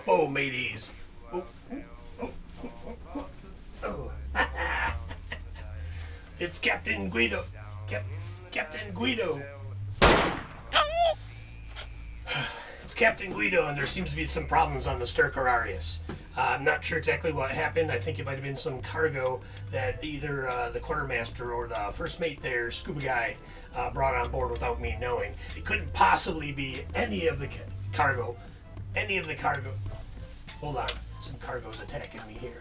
Oh, mateys. Oh, oh. It's Captain Guido. Captain Guido. It's Captain Guido, and there seems to be some problems on the Stercorarius. I'm not sure exactly what happened. I think it might have been some cargo that either the quartermaster or the first mate there, scuba guy, brought on board without me knowing. It couldn't possibly be any of the cargo. Any of the cargo. Hold on. Some cargo's attacking me here.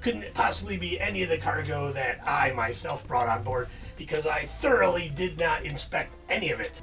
Couldn't possibly be any of the cargo that I myself brought on board because I thoroughly did not inspect any of it.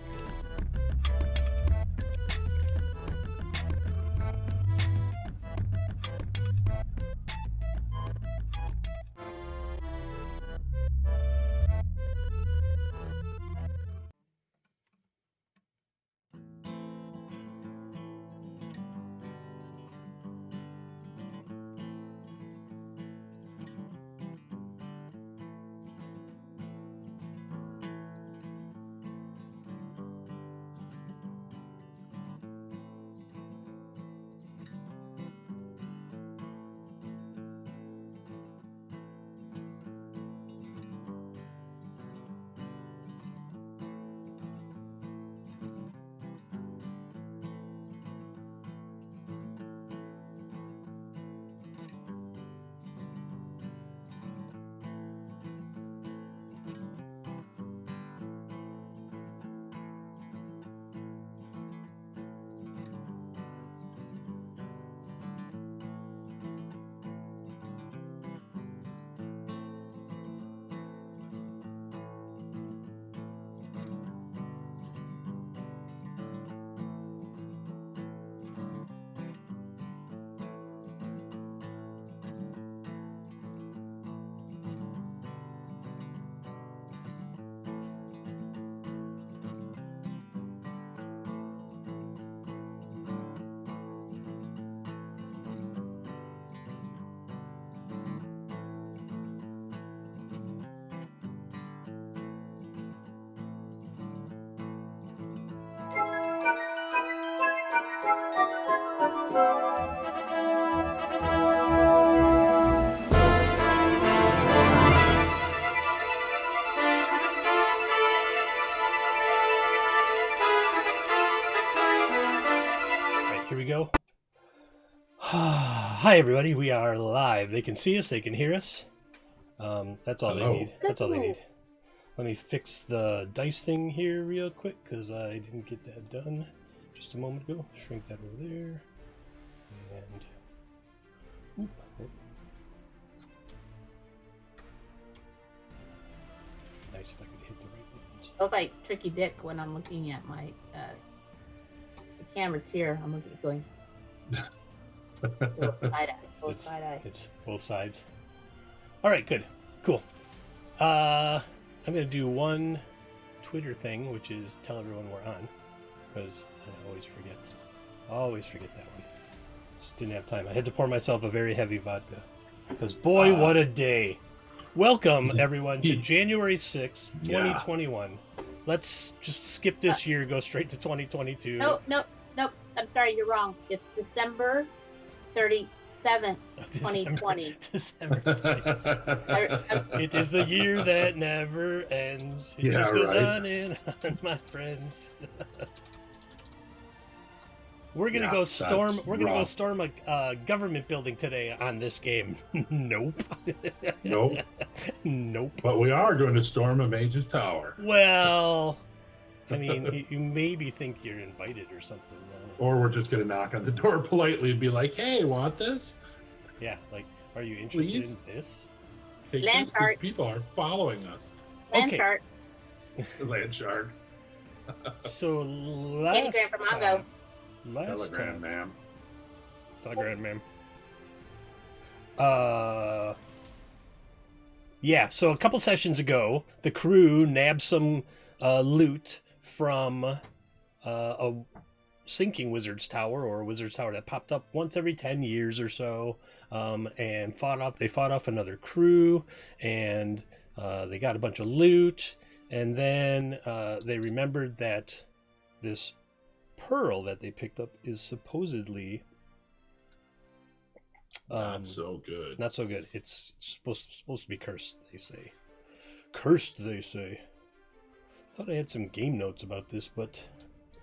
Here we go. Hi, everybody. We are live. They can see us. They can hear us. That's all they need. That's all they need. Let me fix the dice thing here real quick because I didn't get that done just a moment ago. Shrink that over there. And... Oop. Nice if I could hit the right buttons. I look like Tricky Dick when I'm looking at my the cameras here. I'm looking at going side eye. It's both sides. All right, good, cool. I'm gonna do one Twitter thing, which is tell everyone we're on, because I always forget that one. Just didn't have time. I had to pour myself a very heavy vodka, because boy, what a day! Welcome everyone to January 6th, 2021. Let's just skip this year, go straight to 2022. Nope. I'm sorry, you're wrong. It's December 37th, 2020. December 37th. It is the year that never ends. It just goes on and on, my friends. We're gonna go storm. We're gonna go storm a government building today on this game. Nope. Nope. Nope. But we are going to storm a mage's tower. Well, I mean, you maybe think you're invited or something. Or we're just going to knock on the door politely and be like, "Hey, want this?" Yeah, like, are you interested Please? in this? Hey, Land these people are following us. Land Okay. chart. Land shard. So last Telegram from Mongo. Telegram, ma'am. Telegram, ma'am. Yeah, so a couple sessions ago, the crew nabbed some loot from a sinking wizard's tower, or a wizard's tower that popped up once every 10 years or so, and they fought off another crew, and they got a bunch of loot, and then they remembered that this pearl that they picked up is supposedly Not so good. not so good. It's supposed to be cursed, they say. Cursed, they say. Thought I had some game notes about this, but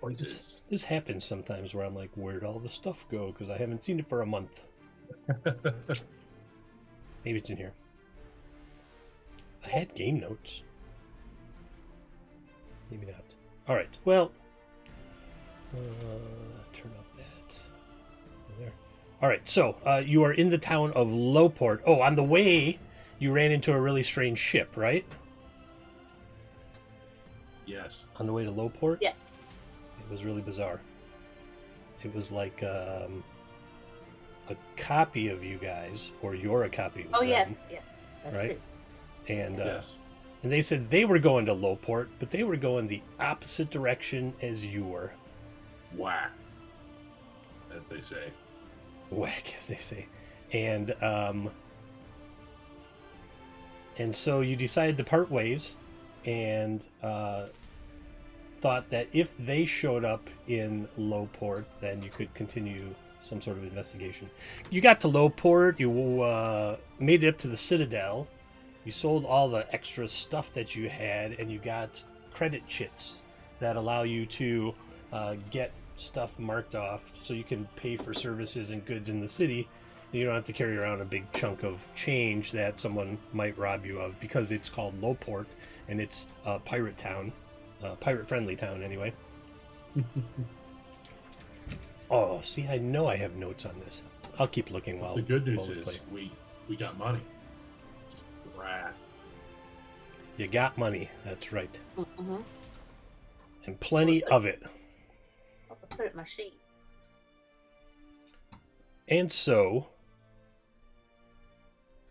this happens sometimes where I'm like, where'd all the stuff go? Because I haven't seen it for a month. Maybe it's in here. I had game notes. Maybe not. All right. Well, turn off that. There. All right. So you are in the town of Lowport. Oh, on the way, you ran into a really strange ship, right? Yes. On the way to Lowport? Yes. It was really bizarre. It was like a copy of you guys, or you're a copy of them. Oh, yes. Yes. That's right? true. And Yes. and they said they were going to Lowport, but they were going the opposite direction as you were. Whack. As they say. Whack, as they say. And so you decided to part ways, and thought that if they showed up in Lowport, then you could continue some sort of investigation. You got to Lowport, you made it up to the Citadel, you sold all the extra stuff that you had, and you got credit chits that allow you to get stuff marked off so you can pay for services and goods in the city. You don't have to carry around a big chunk of change that someone might rob you of, because it's called Lowport and it's a pirate town, pirate-friendly town anyway. Oh, see, I know I have notes on this. I'll keep looking while The good news while is we got money. Right. you got money. That's right, Mm-hmm. and plenty of it. I'll put it in my sheet. And so,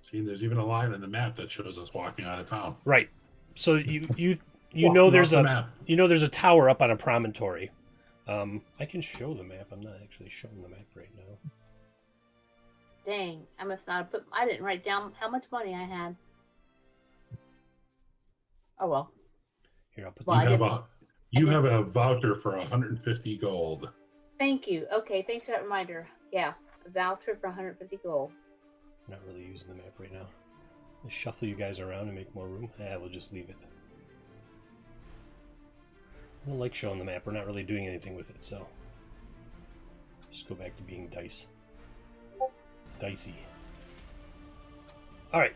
See, there's even a line on the map that shows us walking out of town. right. So you Walking know off there's the a map. there's a tower up on a promontory. I can show the map. I'm not actually showing the map right now. Dang, I must not have put. I didn't write down how much money I had. Oh well. Here, I'll put Well, the You have a voucher for 150 gold. Thank you. Okay, thanks for that reminder. Yeah, a voucher for 150 gold. Not really using the map right now. Let's shuffle you guys around and make more room. We'll just leave it. I don't like showing the map. We're not really doing anything with it, so just go back to being dicey. All right.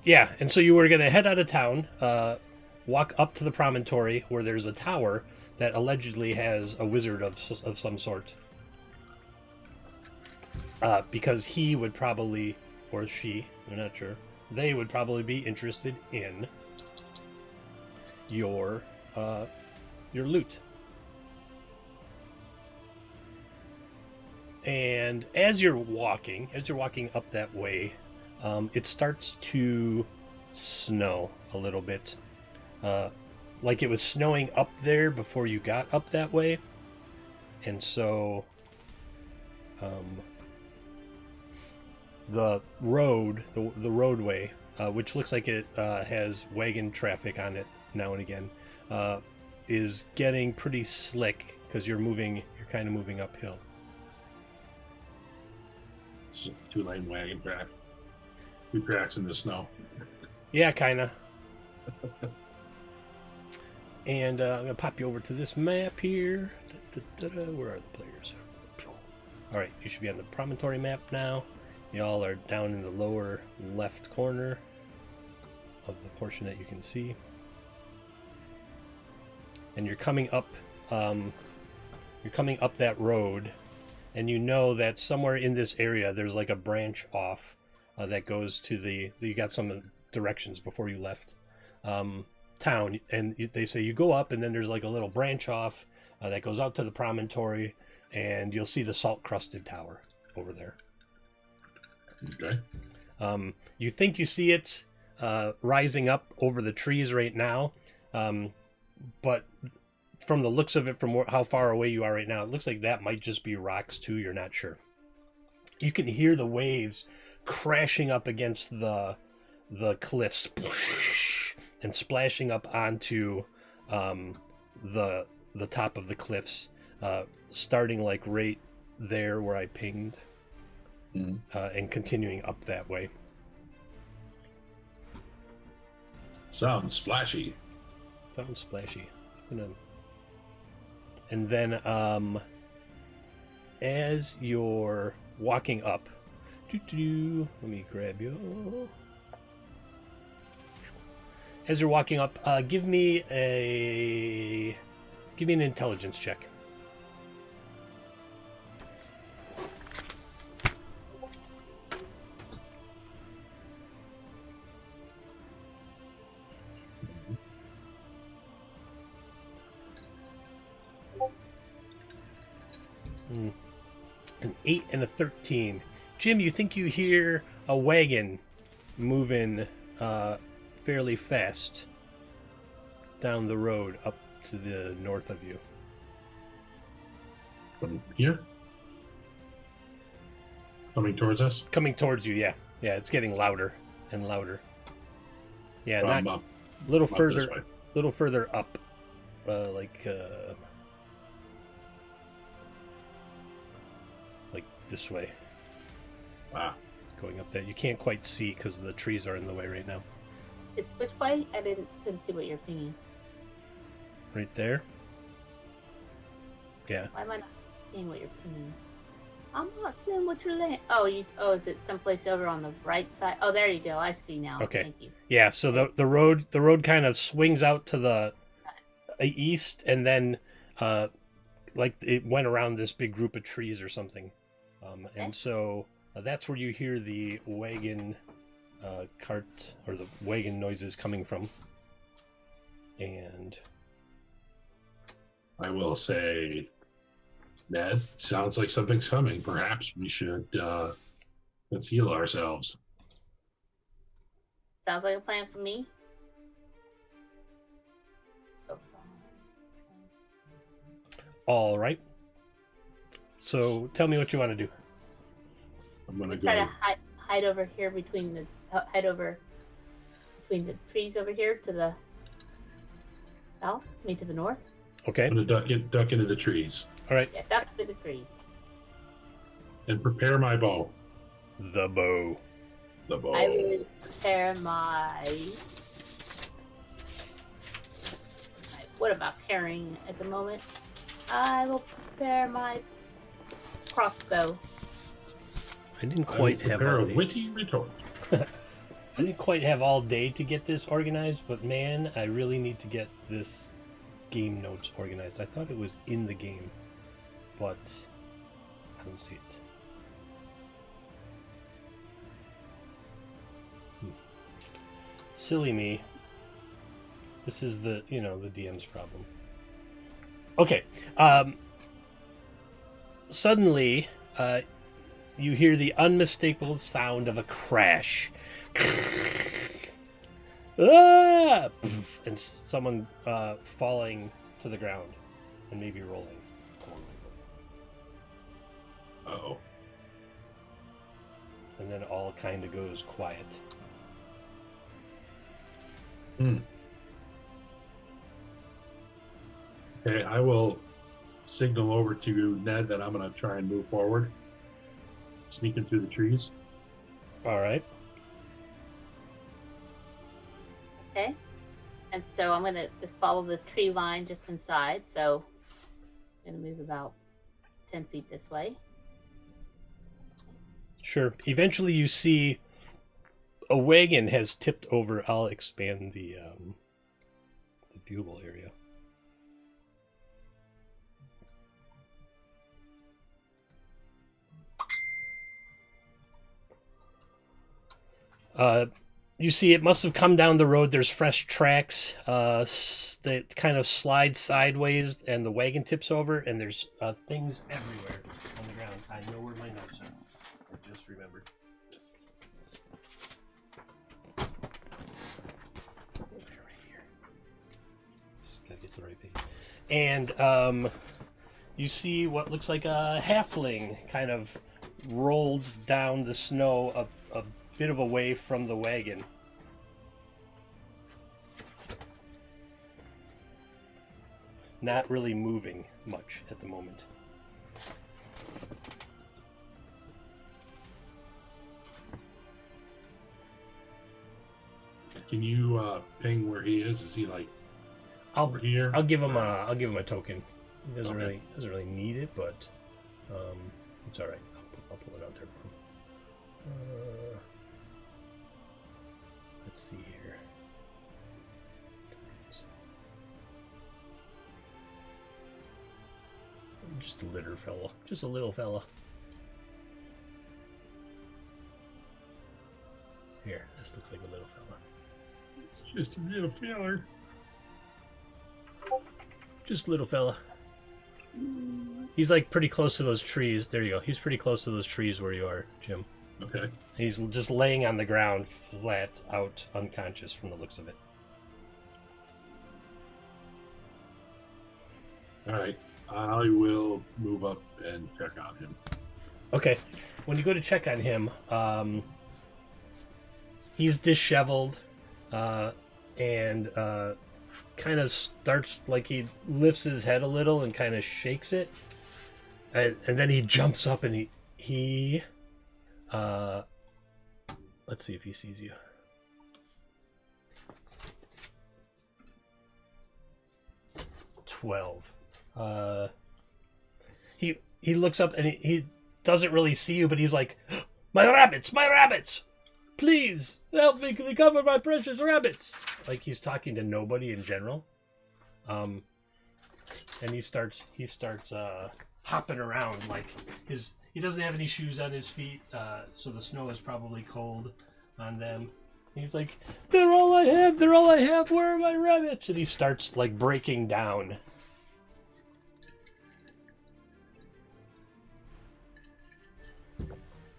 Yeah, and so you were going to head out of town, walk up to the promontory where there's a tower that allegedly has a wizard of some sort. Because he would probably, or she, I'm not sure, they would probably be interested in your loot. And as you're walking up that way, it starts to snow a little bit. Like it was snowing up there before you got up that way. And so the roadway, which looks like it has wagon traffic on it now and again, is getting pretty slick because you're kind of moving uphill. It's a 2-lane wagon track. 2 tracks in the snow. Yeah, kind of. And I'm gonna pop you over to this map here. Where are the players? All right, you should be on the promontory map now. Y'all are down in the lower left corner of the portion that you can see. And you're coming up that road, and you know that somewhere in this area there's like a branch off that goes to you got some directions before you left town, and they say you go up and then there's like a little branch off that goes out to the promontory, and you'll see the salt crusted tower over there. Okay. You think you see it rising up over the trees right now, but from the looks of it, from how far away you are right now, it looks like that might just be rocks too. You're not sure. You can hear the waves crashing up against the cliffs and splashing up onto the top of the cliffs. starting like right there where I pinged, Mhm. and continuing up that way. Sounds splashy. Sounds splashy. And then as you're walking up, let me grab you. As you're walking up, give me an intelligence check. An 8 and a 13. Jim, you think you hear a wagon moving fairly fast down the road up to the north of you. From here? Coming towards us? Coming towards you, yeah. Yeah, it's getting louder and louder. Yeah, From not up. a little Up this further, way. little further up, like this way. Ah, Going up there, you can't quite see because the trees are in the way right now. It's which way? I didn't see what you're pinging. Right there. Yeah. Why am I not seeing what you're pinging? I'm not seeing what you're laying. Oh, is it someplace over on the right side? Oh, there you go. I see now. Okay. Thank you. Yeah, so the road kind of swings out to the east, and then like it went around this big group of trees or something, and so that's where you hear the wagon cart or the wagon noises coming from. And I will say, Ned, sounds like something's coming. Perhaps we should conceal ourselves. Sounds like a plan for me. So, all right, so tell me what you want to do. I'm gonna try go. to hide over here between the trees over here to the south. To the north. Okay. I'm gonna duck into the trees All right. Yeah, duck to the trees. and prepare my bow. The bow. The bow. I will prepare my. What about carrying at the moment? I will prepare my crossbow. I didn't I will quite have prepare all a day. witty retort. I didn't quite have all day to get this organized, but man, I really need to get this game notes organized. I thought it was in the game, but I don't see it. Silly me. This is the DM's problem. Okay. Suddenly, you hear the unmistakable sound of a crash. Ah! And someone falling to the ground and maybe rolling. Uh-oh. And then all kind of goes quiet. Okay, I will signal over to Ned that I'm going to try and move forward. Sneaking through the trees. All right. Okay. And so I'm gonna just follow the tree line just inside. So I'm gonna move about 10 feet this way. Sure. Eventually you see a wagon has tipped over. I'll expand the viewable area. You see it must have come down the road. There's fresh tracks that kind of slide sideways, and the wagon tips over, and there's things everywhere on the ground. I know where my notes are. I just remembered. They're right here. Just gotta get to the right page. And you see what looks like a halfling kind of rolled down the snow a bit of away from the wagon. not really moving much at the moment. Can you ping where he is? Is he like over here? I'll give him a token. He doesn't Okay. really need it, but it's all right. I'll pull it out there for him. Let's see here. Just a little fella. Just a little fella. Here, this looks like a little fella. It's just a little feeler. Just a little fella. He's like pretty close to those trees. There you go. He's pretty close to those trees where you are, Jim. Okay. He's just laying on the ground, flat out, unconscious from the looks of it. All right. I will move up and check on him. Okay. When you go to check on him, he's disheveled and kind of starts like he lifts his head a little and kind of shakes it. And then he jumps up and he let's see if he sees you. He looks up and he doesn't really see you, but he's like, my rabbits! Please help me recover my precious rabbits! Like he's talking to nobody in general. And he starts hopping around like he doesn't have any shoes on his feet, so the snow is probably cold on them. He's like, they're all I have, where are my rabbits? And he starts like breaking down.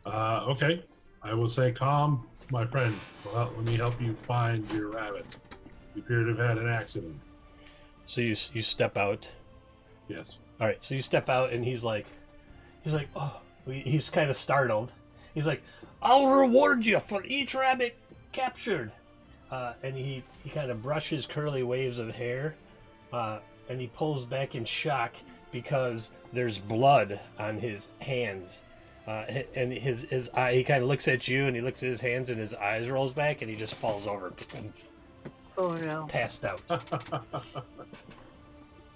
Okay. I will say, calm, my friend. Well, let me help you find your rabbits. You appear to have had an accident. So you step out. Yes. All right, so you step out and he's like, oh, he's kind of startled. He's like, I'll reward you for each rabbit captured. And he kind of brushes curly waves of hair, and he pulls back in shock because there's blood on his hands. And his eye, he kind of looks at you and he looks at his hands and his eyes rolls back and he just falls over. Oh no. Passed out.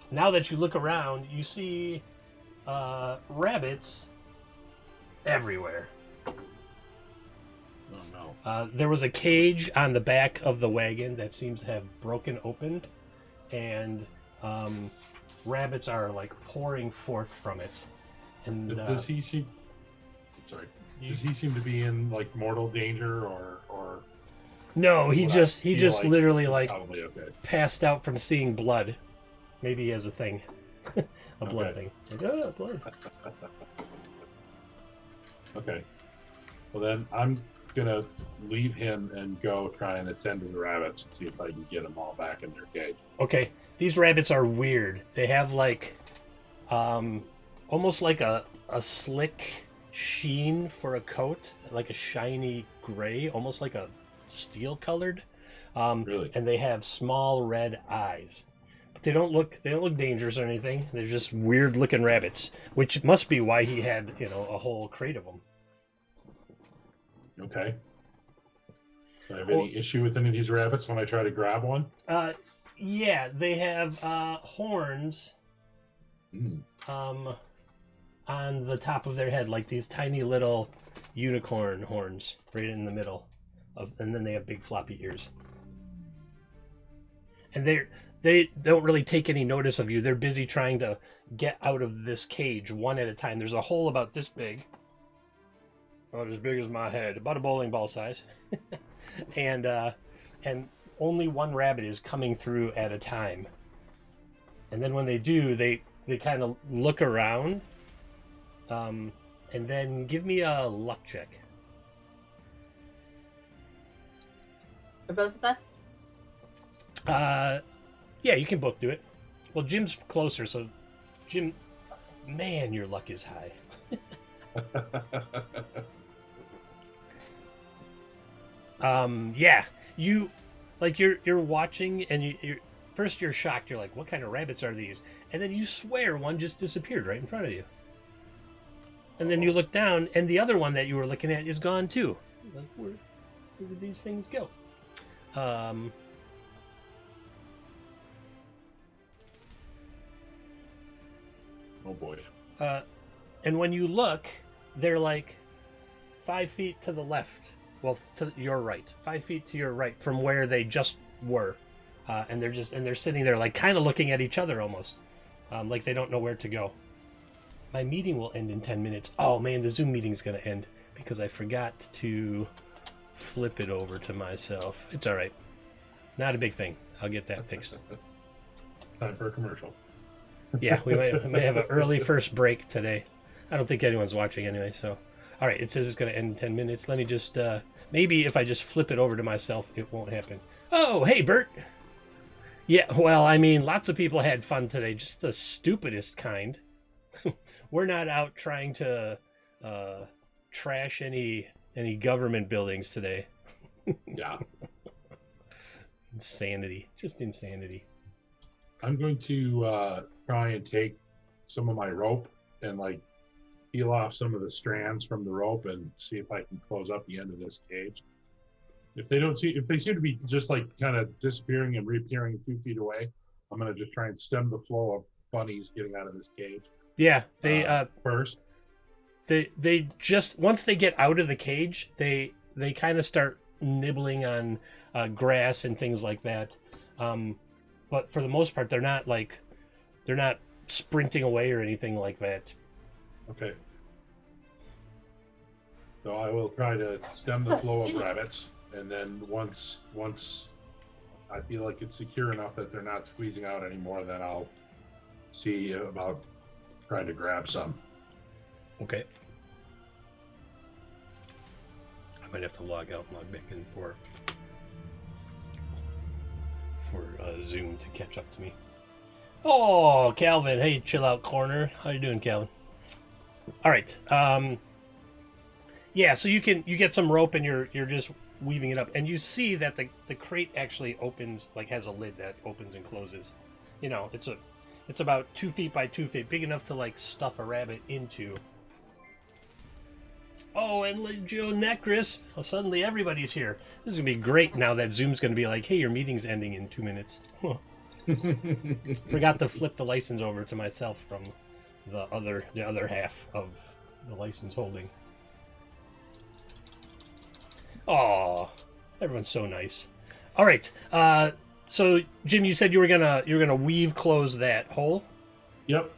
Now that you look around, you see rabbits everywhere. Oh no. There was a cage on the back of the wagon that seems to have broken open, and rabbits are like pouring forth from it. And Does he seem? Sorry. Does he seem to be in like mortal danger or? No, he just literally he's like probably okay. passed out from seeing blood. Maybe he has a thing, a blood Okay. thing. Like, oh, blood. Okay. Well then, I'm gonna leave him and go try and attend to the rabbits and see if I can get them all back in their cage. Okay, these rabbits are weird. They have like, almost like a slick sheen for a coat, like a shiny gray, almost like a steel colored. Really? And they have small red eyes. But they don't look dangerous or anything. They're just weird looking rabbits, which must be why he had, a whole crate of them. Okay. Do I have any issue with any of these rabbits when I try to grab one? Yeah, they have horns Mm. on the top of their head, like these tiny little unicorn horns right in the middle and then they have big floppy ears. And they don't really take any notice of you. They're busy trying to get out of this cage one at a time. There's a hole about this big, about as big as my head, about a bowling ball size, and only one rabbit is coming through at a time. And then when they do, they kind of look around, and then give me a luck check. For both of us? Yeah, you can both do it. Well, Jim's closer, so Jim, man, your luck is high. Yeah, you're watching, and first you're shocked. You're like, what kind of rabbits are these? And then you swear one just disappeared right in front of you. And then you look down, and the other one that you were looking at is gone too. Like, where did these things go? Oh boy. And when you look, they're like 5 feet to the left. Well, to your right, 5 feet to your right from where they just were, and they're sitting there like kind of looking at each other almost, like they don't know where to go. My meeting will end in 10 minutes. Oh man, the Zoom meeting's gonna end because I forgot to flip it over to myself. It's all right, not a big thing. I'll get that fixed. Time for a commercial. Yeah, we may have an early first break today. I don't think anyone's watching anyway, so. All right, it says it's going to end in 10 minutes. Let me just, maybe if I just flip it over to myself, it won't happen. Oh, hey, Bert. Yeah, well, I mean, lots of people had fun today, just the stupidest kind. We're not out trying to trash any government buildings today. Yeah. Insanity, just insanity. I'm going to try and take some of my rope and like peel off some of the strands from the rope and see if I can close up the end of this cage. If they seem to be just like kind of disappearing and reappearing a few feet away, I'm gonna just try and stem the flow of bunnies getting out of this cage. Yeah, they first. They just once they get out of the cage, they kind of start nibbling on grass and things like that. But for the most part, they're not sprinting away or anything like that. Okay. So I will try to stem the flow of rabbits, and then once I feel like it's secure enough that they're not squeezing out anymore, then I'll see about trying to grab some. Okay. I might have to log out and log back in for Zoom to catch up to me. Oh, Calvin. Hey, chill out corner. How you doing, Calvin? All right. Yeah, so you get some rope and you're just weaving it up, and you see that the crate actually opens, like has a lid that opens and closes. You know, it's about 2 feet by 2 feet, big enough to like stuff a rabbit into. Oh, and Legio Necris. Oh, suddenly everybody's here. This is gonna be great now that Zoom's gonna be like, hey, your meeting's ending in 2 minutes. Forgot to flip the license over to myself from the other half of the license holding. Oh, everyone's so nice. All right. So Jim, you said you were gonna weave close that hole. Yep.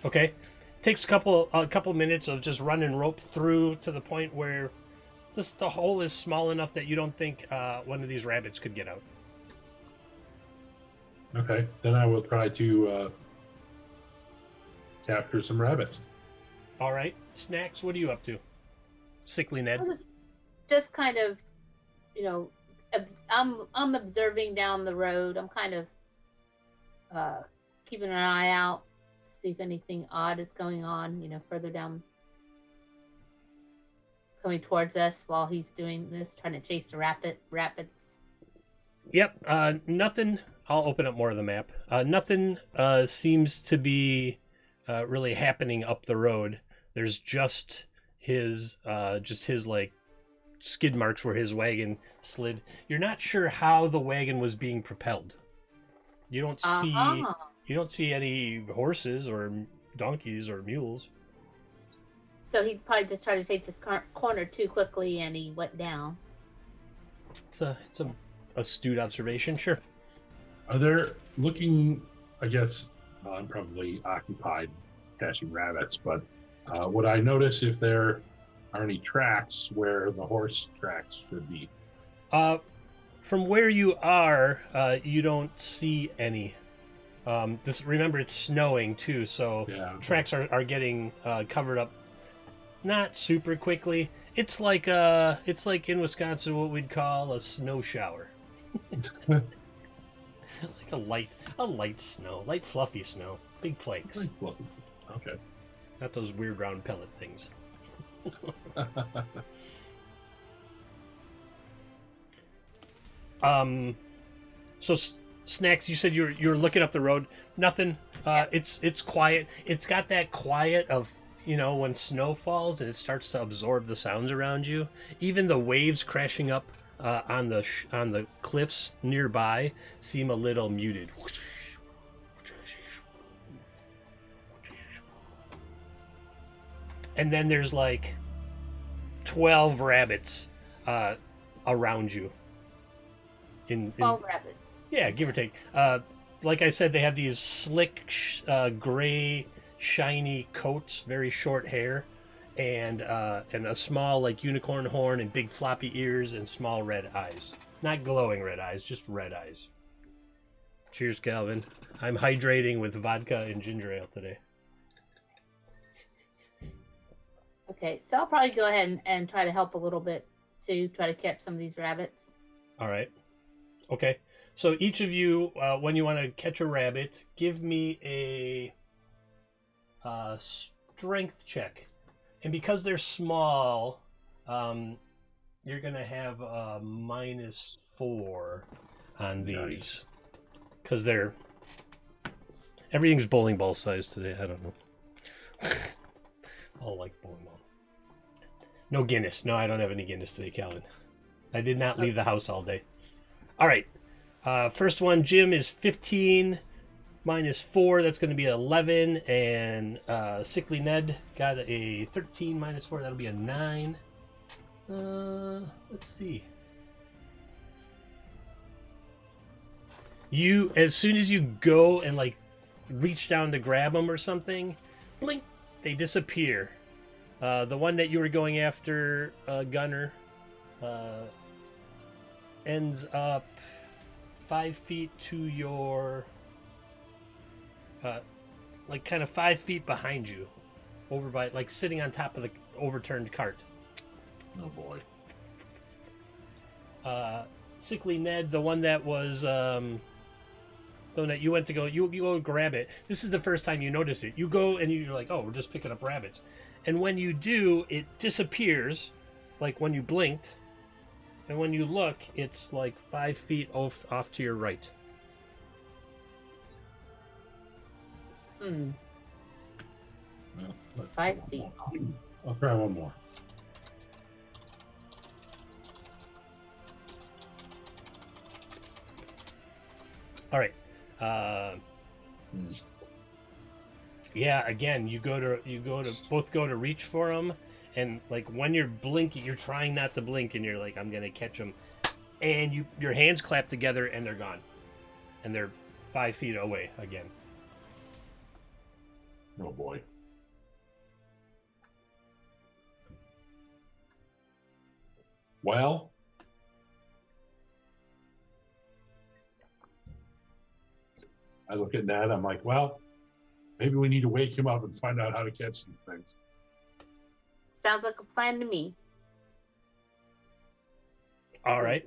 Okay. Takes a couple minutes of just running rope through to the point where the hole is small enough that you don't think one of these rabbits could get out. Okay. Then I will try to capture some rabbits. All right. Snacks, what are you up to? Sickly Ned. Just kind of, you know, I'm observing down the road. I'm kind of keeping an eye out to see if anything odd is going on, you know, further down, coming towards us while he's doing this, trying to chase the rapids. Yep. Nothing. I'll open up more of the map. Nothing seems to be really happening up the road. There's just his like skid marks where his wagon slid. You're not sure how the wagon was being propelled. You don't see any horses or donkeys or mules. So he probably just tried to take this corner too quickly and he went down. It's a astute observation, sure. Are there looking? I guess I'm probably occupied catching rabbits, but would I notice if there are any tracks where the horse tracks should be? From where you are, you don't see any. Remember, it's snowing too, so Yeah, okay. Tracks are getting covered up, not super quickly. It's like in Wisconsin what we'd call a snow shower. Like a light snow, light fluffy snow, big flakes. Okay. Not those weird round pellet things. So Snacks, you said you're looking up the road. Nothing. Yeah. It's quiet. It's got that quiet of when snow falls and it starts to absorb the sounds around you. Even the waves crashing up on the cliffs nearby seem a little muted. And then there's like 12 rabbits around you. In 12 rabbits. Yeah, give or take. Like I said, they have these slick, gray, shiny coats, very short hair, and a small like unicorn horn and big floppy ears and small red eyes. Not glowing red eyes, just red eyes. Cheers, Calvin. I'm hydrating with vodka and ginger ale today. Okay, so I'll probably go ahead and try to help a little bit to try to catch some of these rabbits. All right. Okay. So each of you, when you want to catch a rabbit, give me a strength check. And because they're small, you're going to have a -4 on these. Nice. Because everything's bowling ball size today. I don't know. All like bowling ball. No Guinness. No, I don't have any Guinness today, Calvin. I did not leave the house all day. All right. First one, Jim, is 15 -4. That's going to be 11. And Sickly Ned got a 13 -4. That'll be a 9. Let's see. As soon as you go and like reach down to grab them or something, blink, they disappear. The one that you were going after, Gunner, ends up 5 feet to your, like kind of 5 feet behind you, over by, like sitting on top of the overturned cart. Oh boy. Sickly Ned, the one that was, the one that you went to go, you go grab it. This is the first time you notice it. You go and you're like, oh, we're just picking up rabbits. And when you do, it disappears, like when you blinked. And when you look, it's like 5 feet off to your right. Hmm. Well, 5 feet. I'll try one more. All right. Yeah, again, you both go to reach for them, and like when you're blinking, you're trying not to blink, and you're like, I'm gonna catch them, and your hands clap together, and they're gone, and they're 5 feet away again. Oh boy. Well, I look at Ned, I'm like, well, maybe we need to wake him up and find out how to catch these things. Sounds like a plan to me. All right.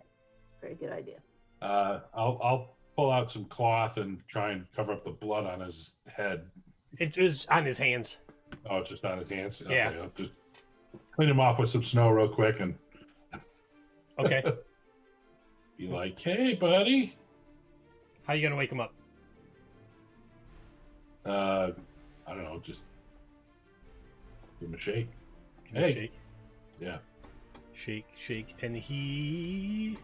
Very good idea. I'll pull out some cloth and try and cover up the blood on his head. It was on his hands. Oh, it's just on his hands? Okay, Yeah. I'll just clean him off with some snow real quick and Okay. be like, hey, buddy. How are you gonna wake him up? I don't know, just give him a shake. Give him a shake. Yeah. Shake, and he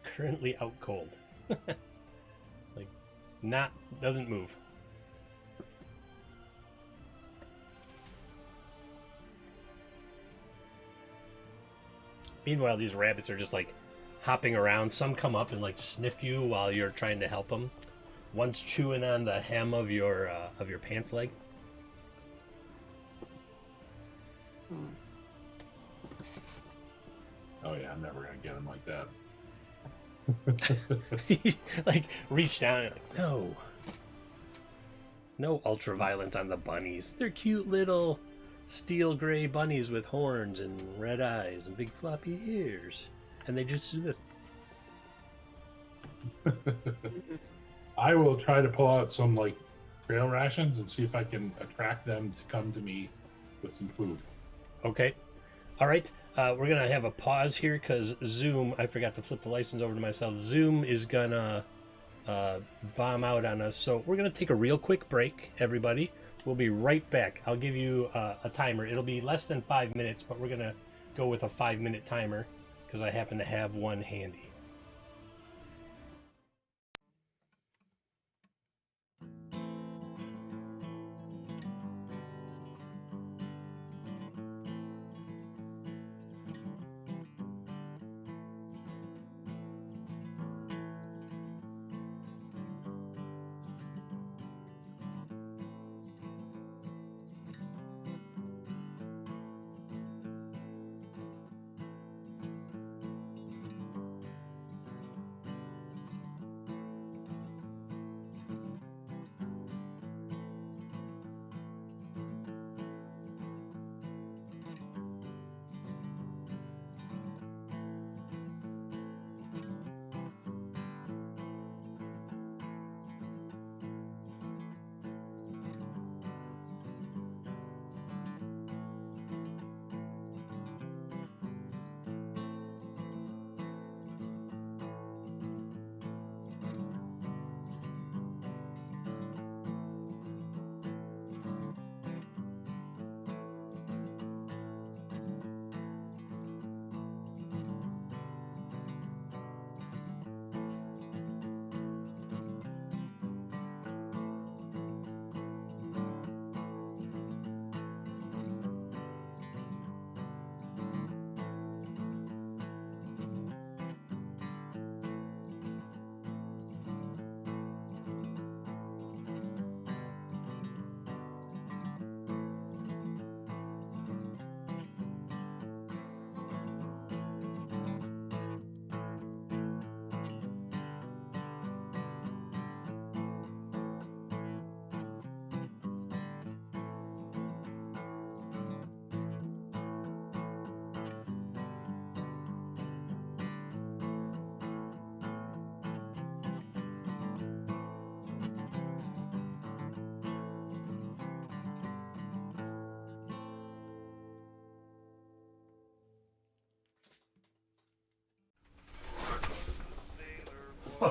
currently out cold. Like, doesn't move. Meanwhile, these rabbits are just like hopping around. Some come up and like sniff you while you're trying to help them. One's chewing on the hem of your pants leg. Oh yeah, I'm never gonna get him like that. Like reach down and like, no ultra violence on the bunnies. They're cute little steel gray bunnies with horns and red eyes and big floppy ears, and they just do this. I will try to pull out some like trail rations and see if I can attract them to come to me with some food. Okay. All right. We're going to have a pause here because Zoom, I forgot to flip the license over to myself. Zoom is going to bomb out on us. So we're going to take a real quick break, everybody. We'll be right back. I'll give you a timer. It'll be less than 5 minutes, but we're going to go with a 5-minute timer because I happen to have one handy.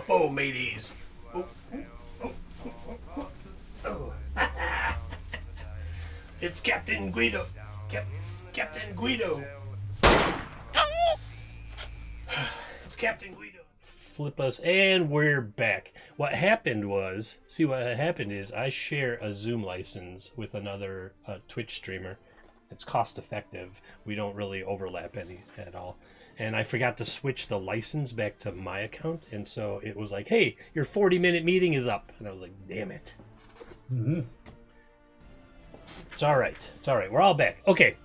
Oh, mateys. Oh. It's Captain Guido. Captain Guido. It's Captain Guido. Flip us, and we're back. What happened is I share a Zoom license with another Twitch streamer. It's cost effective. We don't really overlap any at all. And I forgot to switch the license back to my account. And so it was like, hey, your 40-minute meeting is up. And I was like, damn it. Mm-hmm. It's all right. It's all right. We're all back. Okay.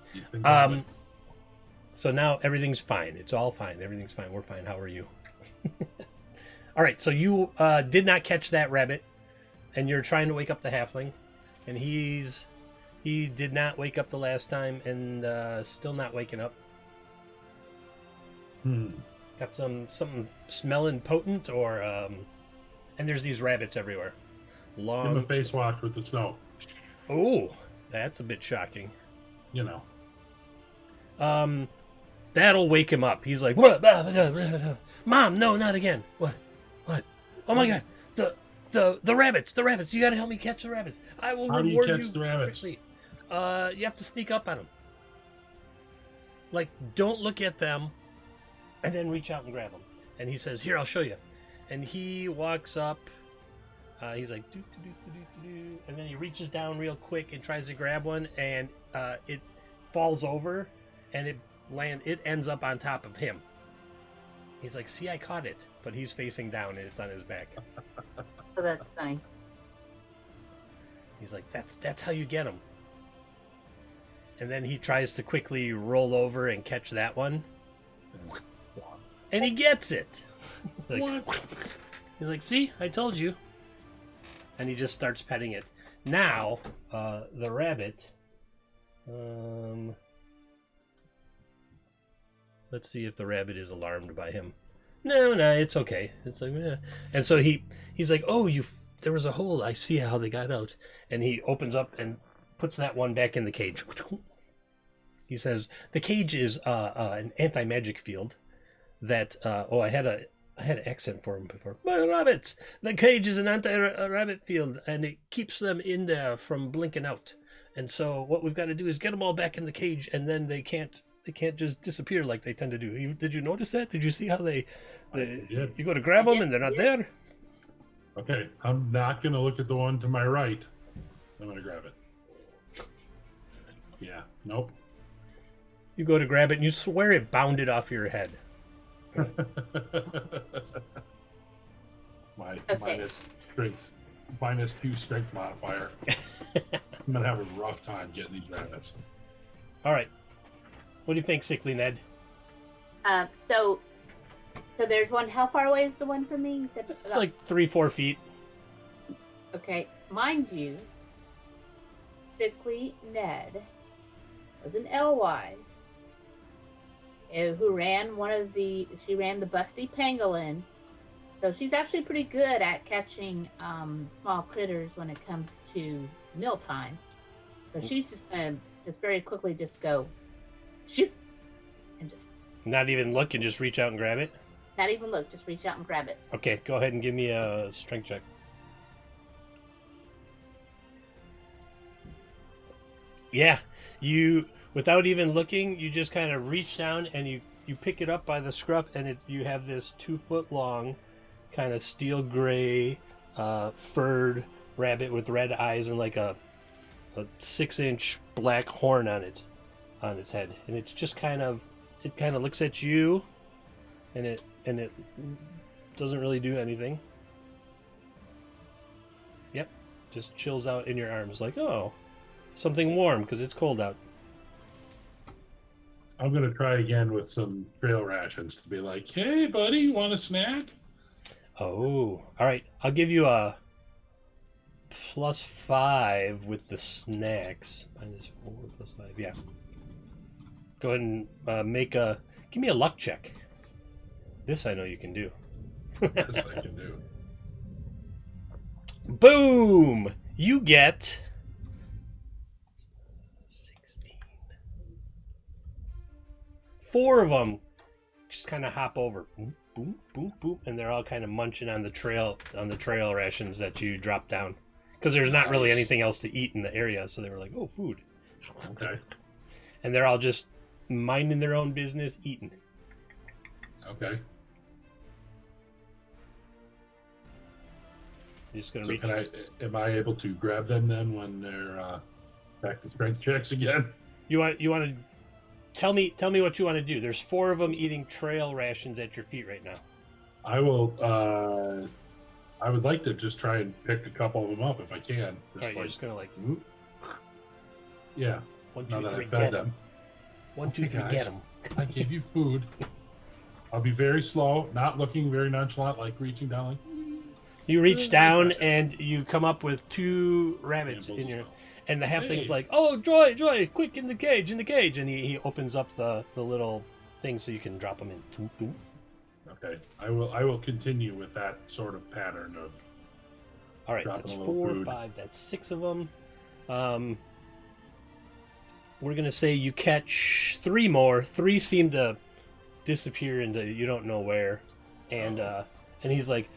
So now everything's fine. It's all fine. Everything's fine. We're fine. How are you? All right. So you did not catch that rabbit. And you're trying to wake up the halfling. And he did not wake up the last time. And still not waking up. Got something smelling potent, or and there's these rabbits everywhere. Give him a face wash with the snow. Oh, that's a bit shocking. You know. That'll wake him up. He's like, what? Mom, no, not again. What? Oh my God, the rabbits. You got to help me catch the rabbits. I will reward you. How do you catch the rabbits? Quickly. You have to sneak up on them. Like, don't look at them. And then reach out and grab him. And he says, here, I'll show you. And he walks up. He's like, doo, doo, doo, doo, doo, doo. And then he reaches down real quick and tries to grab one. And it falls over. And it ends up on top of him. He's like, see, I caught it. But he's facing down and it's on his back. So that's funny. He's like, that's how you get him. And then he tries to quickly roll over and catch that one. And he gets it. Like, what? He's like, see, I told you. And he just starts petting it. Now, the rabbit. Let's see if the rabbit is alarmed by him. No, it's okay. It's like, yeah. And so he's like, oh, there was a hole. I see how they got out. And he opens up and puts that one back in the cage. He says the cage is an anti-magic field that I had an accent for him before. My rabbits! The cage is an anti-rabbit field, and it keeps them in there from blinking out. And so what we've got to do is get them all back in the cage, and then they can't just disappear like they tend to do. Did you notice that? Did you see how they you go to grab them and they're not there? Okay, I'm not going to look at the one to my right. I'm going to grab it. Yeah, nope. You go to grab it and you swear it bounded off your head. My Okay. -2 strength modifier. I'm going to have a rough time getting these rabbits. All right. What do you think, Sickly Ned? So there's one. How far away is the one from me? You said It's like 3-4 feet. Okay, mind you, Sickly Ned was an Elwise who ran she ran the Busty Pangolin. So she's actually pretty good at catching small critters when it comes to mealtime. So she's just gonna very quickly just go shoot and just Not even look and just reach out and grab it? not even look, just reach out and grab it. Okay, go ahead and give me a strength check. Yeah, you, without even looking, you just kind of reach down and you pick it up by the scruff, and you have this 2-foot long, kind of steel gray, furred rabbit with red eyes and like a 6-inch black horn on its head, and it's just it kind of looks at you, and it doesn't really do anything. Yep, just chills out in your arms like, oh, something warm because it's cold out. I'm going to try again with some trail rations to be like, hey, buddy, you want a snack? Oh, all right. I'll give you a +5 with the snacks. -4 +5, yeah. Go ahead and give me a luck check. This I know you can do. This I can do. Boom! You get 16. 4 of them just kind of hop over. Boom, boom, boom, boom, and they're all kind of munching on the trail rations that you drop down. Because there's not really anything else to eat in the area, so they were like, oh, food. Okay. And they're all just minding their own business, eating. Okay. You're just gonna So reach. am I able to grab them then when they're back to strength checks again? You want to tell me what you want to do. There's 4 of them eating trail rations at your feet right now. I will. I would like to just try and pick a couple of them up if I can. Right, you're just gonna like, yeah. 1, Now 2, that I 3, fed get them, them. 1, 2, 3, guys. get them. I gave you food. I'll be very slow, not looking very nonchalant, like reaching down. Like, You reach down and you come up with 2 rabbits in your, and the halfling's like, "Oh, Joy, quick in the cage!" And he opens up the little thing so you can drop them in. Boom, boom. okay, I will continue with that sort of pattern of. All right, dropping that's a little 4, food. 5, that's 6 of them. We're gonna say you catch 3 more. 3 seem to disappear into you don't know where, and he's like,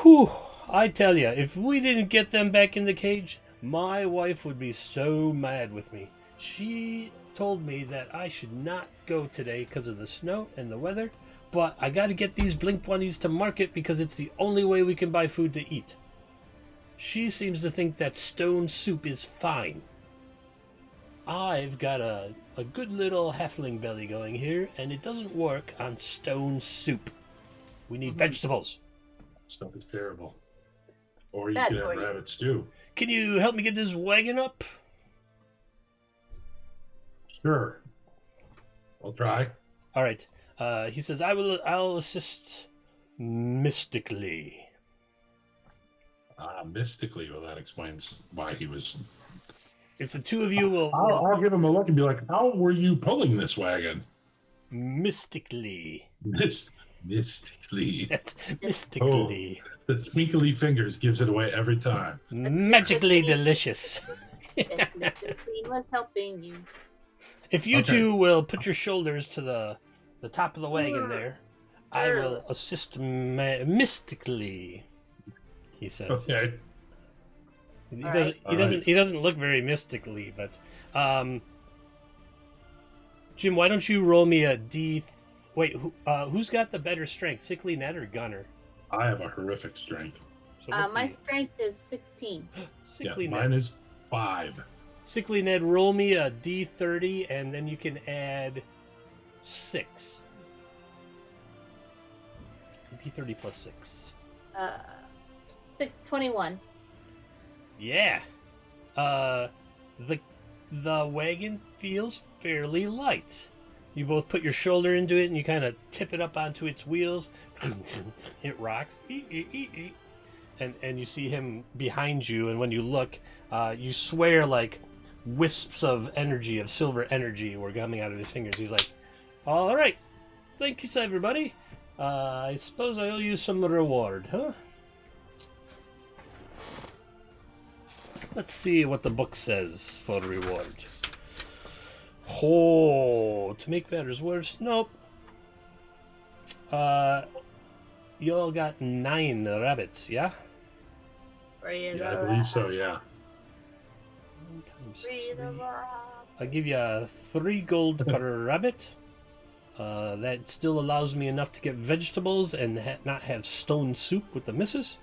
"Whew! I tell you, if we didn't get them back in the cage, my wife would be so mad with me. She told me that I should not go today because of the snow and the weather, but I got to get these blink bunnies to market because it's the only way we can buy food to eat. She seems to think that stone soup is fine. I've got a good little halfling belly going here, and it doesn't work on stone soup. We need vegetables. Stuff is terrible. Or you Bad could have for you. rabbit stew. Can you help me get this wagon up?" Sure. I'll try. All right. He says, I'll assist mystically. Mystically, well, that explains why he was. If the 2 of you will I'll give him a look and be like, "How were you pulling this wagon?" mystically. Mystically. That's mystically. The twinkly fingers gives it away every time. Magically delicious. If Mr. Queen was helping you. If you Okay. two will put your shoulders to the top of the wagon there, I will assist mystically. He says. Okay. He All doesn't. right. He All doesn't. right. He doesn't look very mystically, but Jim, why don't you roll me a D? Wait, who's got the better strength, Sickly Ned or Gunner? I have a horrific strength. So what's My the- strength is 16. Sickly Yeah, Ned. mine is 5. Sickly Ned, roll me a D30, and then you can add 6. D30 plus 6. 21. Yeah. The wagon feels fairly light. You both put your shoulder into it and you kind of tip it up onto its wheels. It rocks. And you see him behind you, and when you look, you swear like wisps of energy, of silver energy, were coming out of his fingers. He's like, "All right, thank you, everybody. I suppose I owe you some reward, huh?" Let's see what the book says for reward. Oh, to make matters worse, nope. You all got 9 rabbits, yeah? Yeah, I believe so, yeah. 1 times 3. I'll give you 3 gold per rabbit. That still allows me enough to get vegetables and not have stone soup with the missus.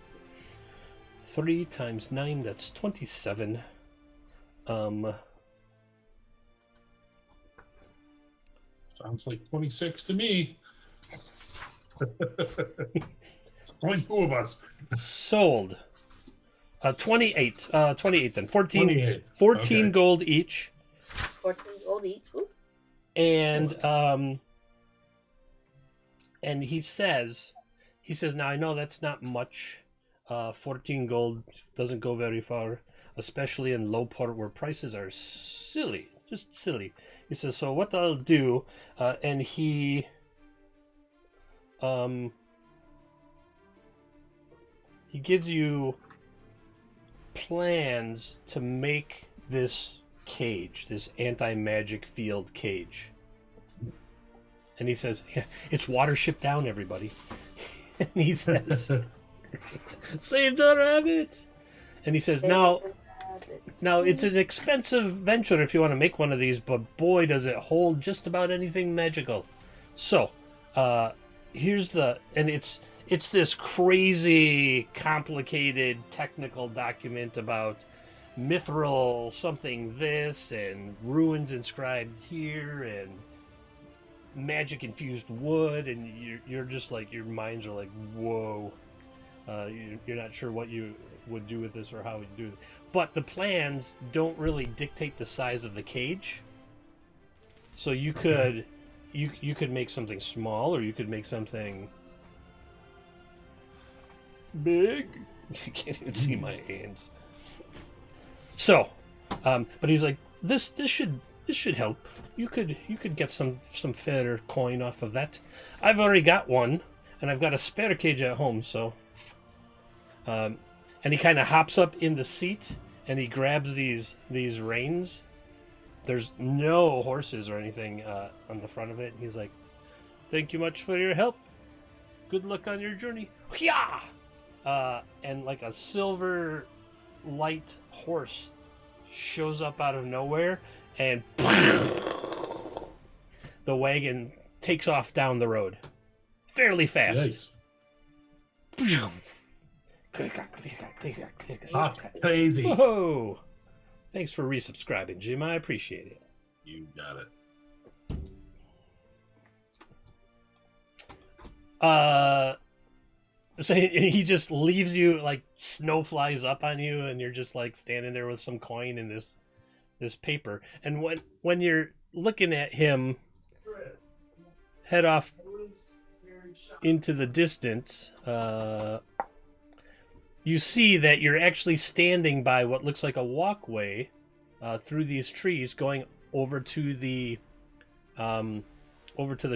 3 times 9, that's 27. Sounds like 26 to me. Only 2 of us. Sold. 28. 28 then. 14, 28. 14 Okay. gold each. 14 gold each. Ooh. And he says, now I know that's not much. 14 gold doesn't go very far, especially in low port where prices are silly, just silly. He says, so what I'll do, and he gives you plans to make this cage, this anti-magic field cage. And he says, yeah, it's Watership Down, everybody. And he says, save the rabbits. And he says, now it's an expensive venture if you want to make one of these, but boy, does it hold just about anything magical. So, here's it's this crazy, complicated, technical document about mithril something this, and ruins inscribed here, and magic infused wood, and you're just like, your minds are like, whoa. You're not sure what you would do with this or how you do it. But the plans don't really dictate the size of the cage. So you could you could make something small, or you could make something big. You can't even see my hands. So, but he's like, this should help. You could get some fair coin off of that. I've already got one, and I've got a spare cage at home, so. And he kind of hops up in the seat, and he grabs these reins. There's no horses or anything on the front of it. He's like, "Thank you much for your help. Good luck on your journey." Yeah. And like a silver light horse shows up out of nowhere, and the wagon takes off down the road fairly fast. Yikes. That's crazy. Whoa! Thanks for resubscribing, Jim. I appreciate it. You got it. So he just leaves you, like, snow flies up on you, and you're just like standing there with some coin in this paper. And when you're looking at him head off into the distance, you see that you're actually standing by what looks like a walkway through these trees, going over to the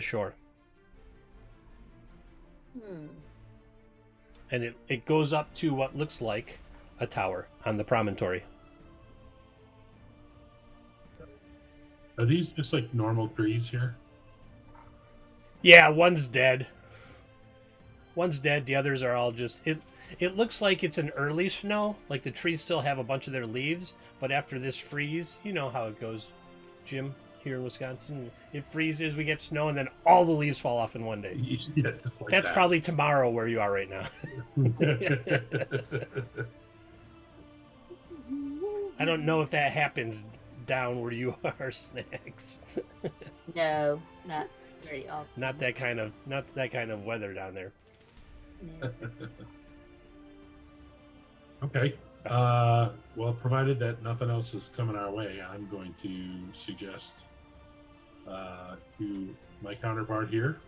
shore. And it goes up to what looks like a tower on the promontory. Are these just like normal trees here? Yeah, one's dead. One's dead. The others are all just it. It looks like it's an early snow. Like the trees still have a bunch of their leaves, but after this freeze, you know how it goes, Jim. Here in Wisconsin, it freezes, we get snow, and then all the leaves fall off in one day. Yeah, just like That's that. probably tomorrow where you are right now. I don't know if that happens down where you are, Snacks. No, not very often. Not that kind of weather down there. No. Okay. Well, provided that nothing else is coming our way, I'm going to suggest to my counterpart here,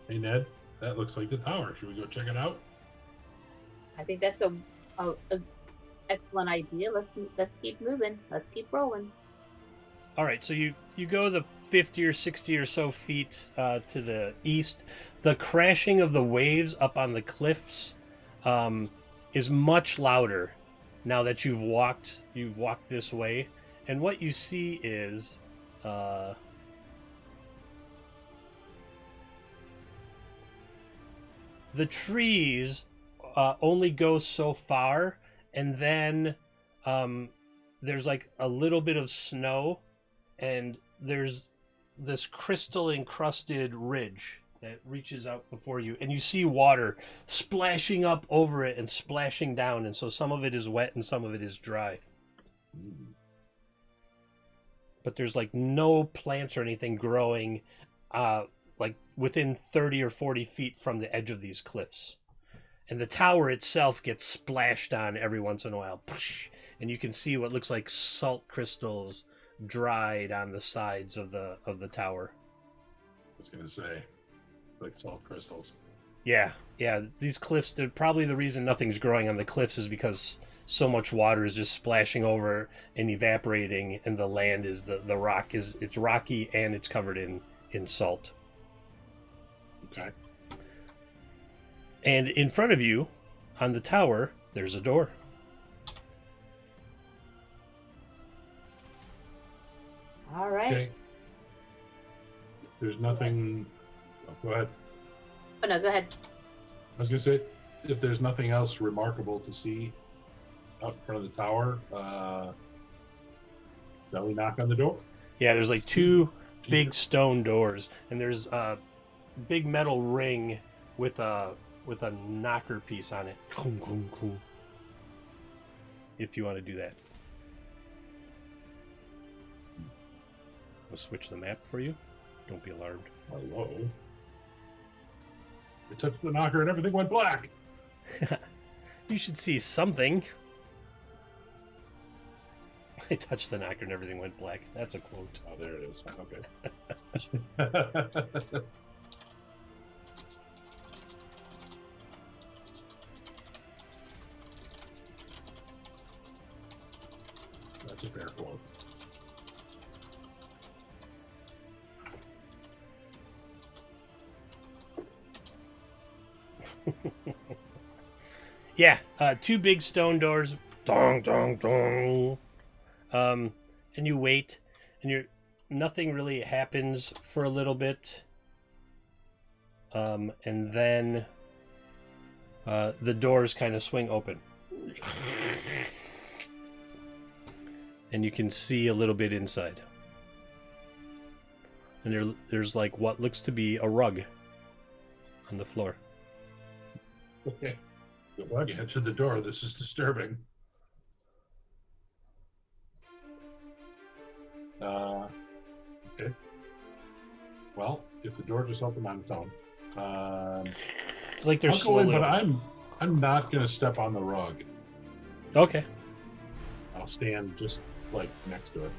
hey Ned, that looks like the tower. Should we go check it out? I think that's a excellent idea. Let's keep moving. Let's keep rolling. All right, so you go the 50 or 60 or so feet to the east. The crashing of the waves up on the cliffs is much louder now that you've walked this way, and what you see is the trees only go so far, and then there's like a little bit of snow, and there's this crystal encrusted ridge that reaches out before you, and you see water splashing up over it and splashing down, and so some of it is wet and some of it is dry. But there's like no plants or anything growing like within 30 or 40 feet from the edge of these cliffs. And the tower itself gets splashed on every once in a while. And you can see what looks like salt crystals dried on the sides of the tower. I was going to say, it's like salt crystals. Yeah. These cliffs, probably the reason nothing's growing on the cliffs is because so much water is just splashing over and evaporating, and the land is the rock it's rocky and it's covered in salt. Okay. And in front of you, on the tower, there's a door. All right. Okay. There's nothing. Oh, go ahead. Oh no, go ahead. I was going to say, if there's nothing else remarkable to see out in front of the tower, then we knock on the door. Yeah, there's like two big stone doors, and there's a big metal ring with a knocker piece on it. If you want to do that. I'll switch the map for you. Don't be alarmed. Hello. I touched the knocker and everything went black. You should see something. I touched the knocker and everything went black. That's a quote. Oh, there it is. Okay. That's a fair quote. Yeah, two big stone doors. Dong, dong, dong. And you wait, and nothing really happens for a little bit. And then the doors kind of swing open. And you can see a little bit inside. And there's like what looks to be a rug on the floor. Okay. Well, you answered the door. This is disturbing. Okay. Well, if the door just opened on its own, like there's I'll go in, slowly. but I'm not going to step on the rug. Okay. I'll stand just like next to it.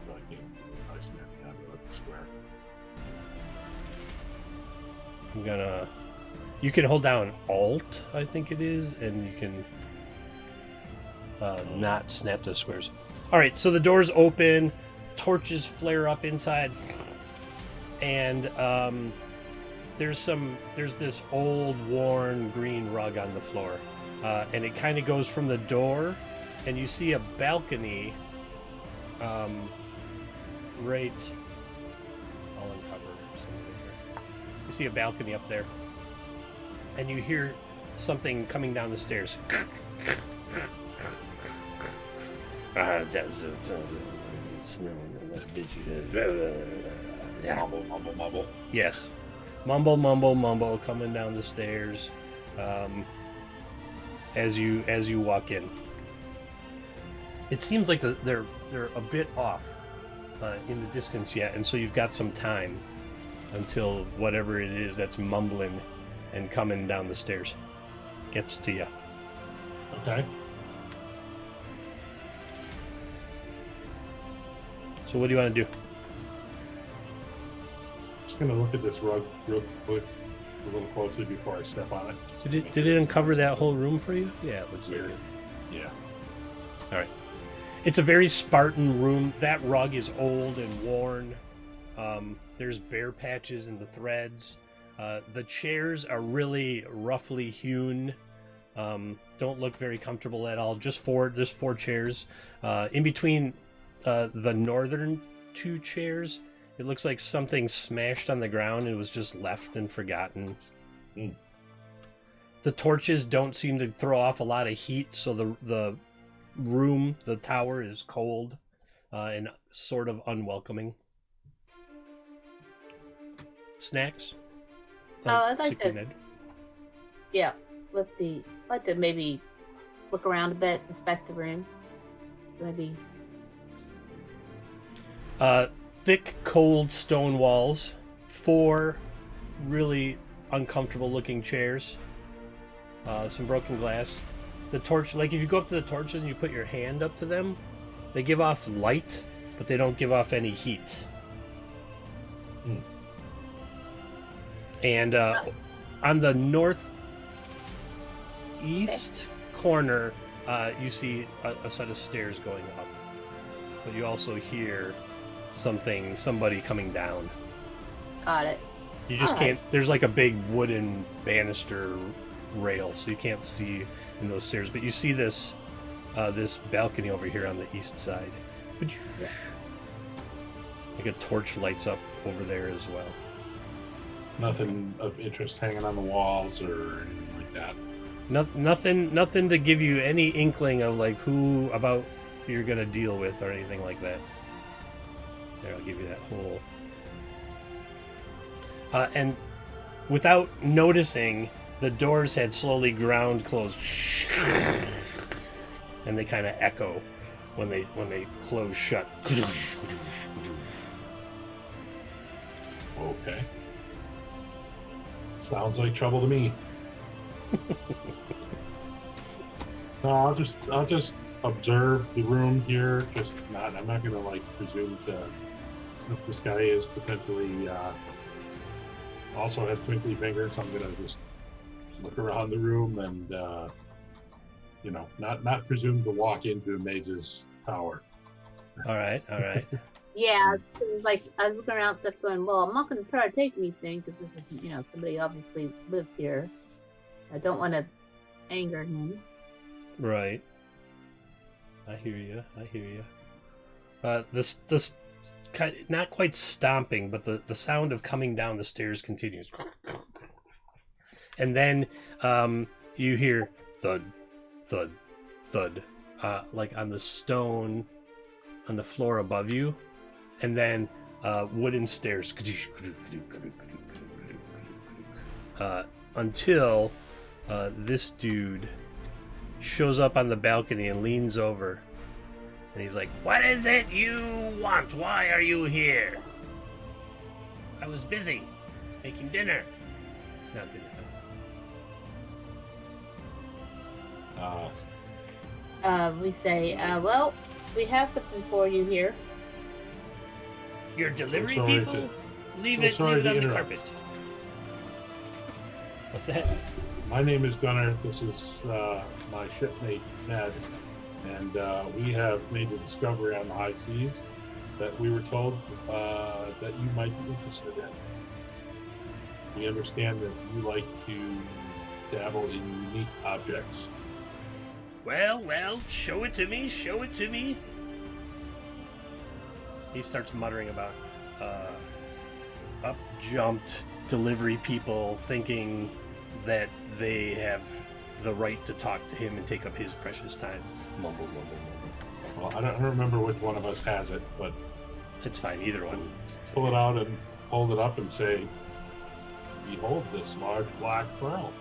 So I can stand onto it square. I'm gonna. You can hold down Alt, I think it is, and you can not snap those squares. All right, so the doors open, torches flare up inside, and there's this old, worn green rug on the floor, and it kind of goes from the door, and you see a balcony right. I'll uncover something here. You see a balcony up there, and you hear something coming down the stairs. Mumble, mumble, mumble. Yes, mumble, mumble, mumble, coming down the stairs. As you walk in, it seems like they're a bit off in the distance yet, and so you've got some time until whatever it is that's mumbling and coming down the stairs gets to you. Okay. So what do you want to do? Just gonna look at this rug real quick, a little closely before I step on it. Did it uncover that whole room for you? Yeah, it looks Weird. like it. Yeah. All right. It's a very Spartan room. That rug is old and worn. There's bare patches in the threads. The chairs are really roughly hewn. Don't look very comfortable at all. There's four chairs. In between the northern two chairs, it looks like something smashed on the ground and was just left and forgotten. Mm. The torches don't seem to throw off a lot of heat, so the room, the tower, is cold and sort of unwelcoming. Snacks? I'd like Sick to. Ned. Yeah, let's see. I'd like to maybe look around a bit, inspect the room. So maybe. Thick, cold stone walls. 4 really uncomfortable looking chairs. Some broken glass. The torch, like if you go up to the torches and you put your hand up to them, they give off light, but they don't give off any heat. Mm. And on the northeast corner, you see a set of stairs going up. But you also hear somebody coming down. Got it. You just All right. can't, there's like a big wooden banister rail, so you can't see in those stairs. But you see this balcony over here on the east side. Yeah. Like a torch lights up over there as well. Nothing of interest hanging on the walls or anything like that. Nothing to give you any inkling of like who you're gonna deal with or anything like that. There, I'll give you that whole. And without noticing, the doors had slowly ground closed, and they kind of echo when they close shut. Okay. Sounds like trouble to me. No, I'll just observe the room here. I'm not gonna like presume to, since this guy is potentially also has twinkly fingers. I'm gonna just look around the room and not presume to walk into a mage's tower. All right. Yeah, it was like I was looking around, stuff going. Well, I'm not going to try to take anything because this is, somebody obviously lives here. I don't want to anger him. Right. I hear you. This kind of, not quite stomping, but the sound of coming down the stairs continues. And then you hear thud, thud, thud, like on the stone on the floor above you, and then wooden stairs until this dude shows up on the balcony and leans over, and he's like, "What is it you want? Why are you here?" "I was busy making dinner." It's not dinner time. We say, well, we have something for you here. Your delivery sorry people? to- Leave so it sorry to on the interrupt. carpet. What's that? My name is Gunnar. This is my shipmate Ned, and we have made the discovery on the high seas that we were told that you might be interested in. We understand that you like to dabble in unique objects. Well, show it to me. he starts muttering about up jumped delivery people thinking that they have the right to talk to him and take up his precious time. Mumble, mumble, mumble. Well, I don't remember which one of us has it, but It's fine, either one. pull it out and hold it up and say, "Behold this large black pearl."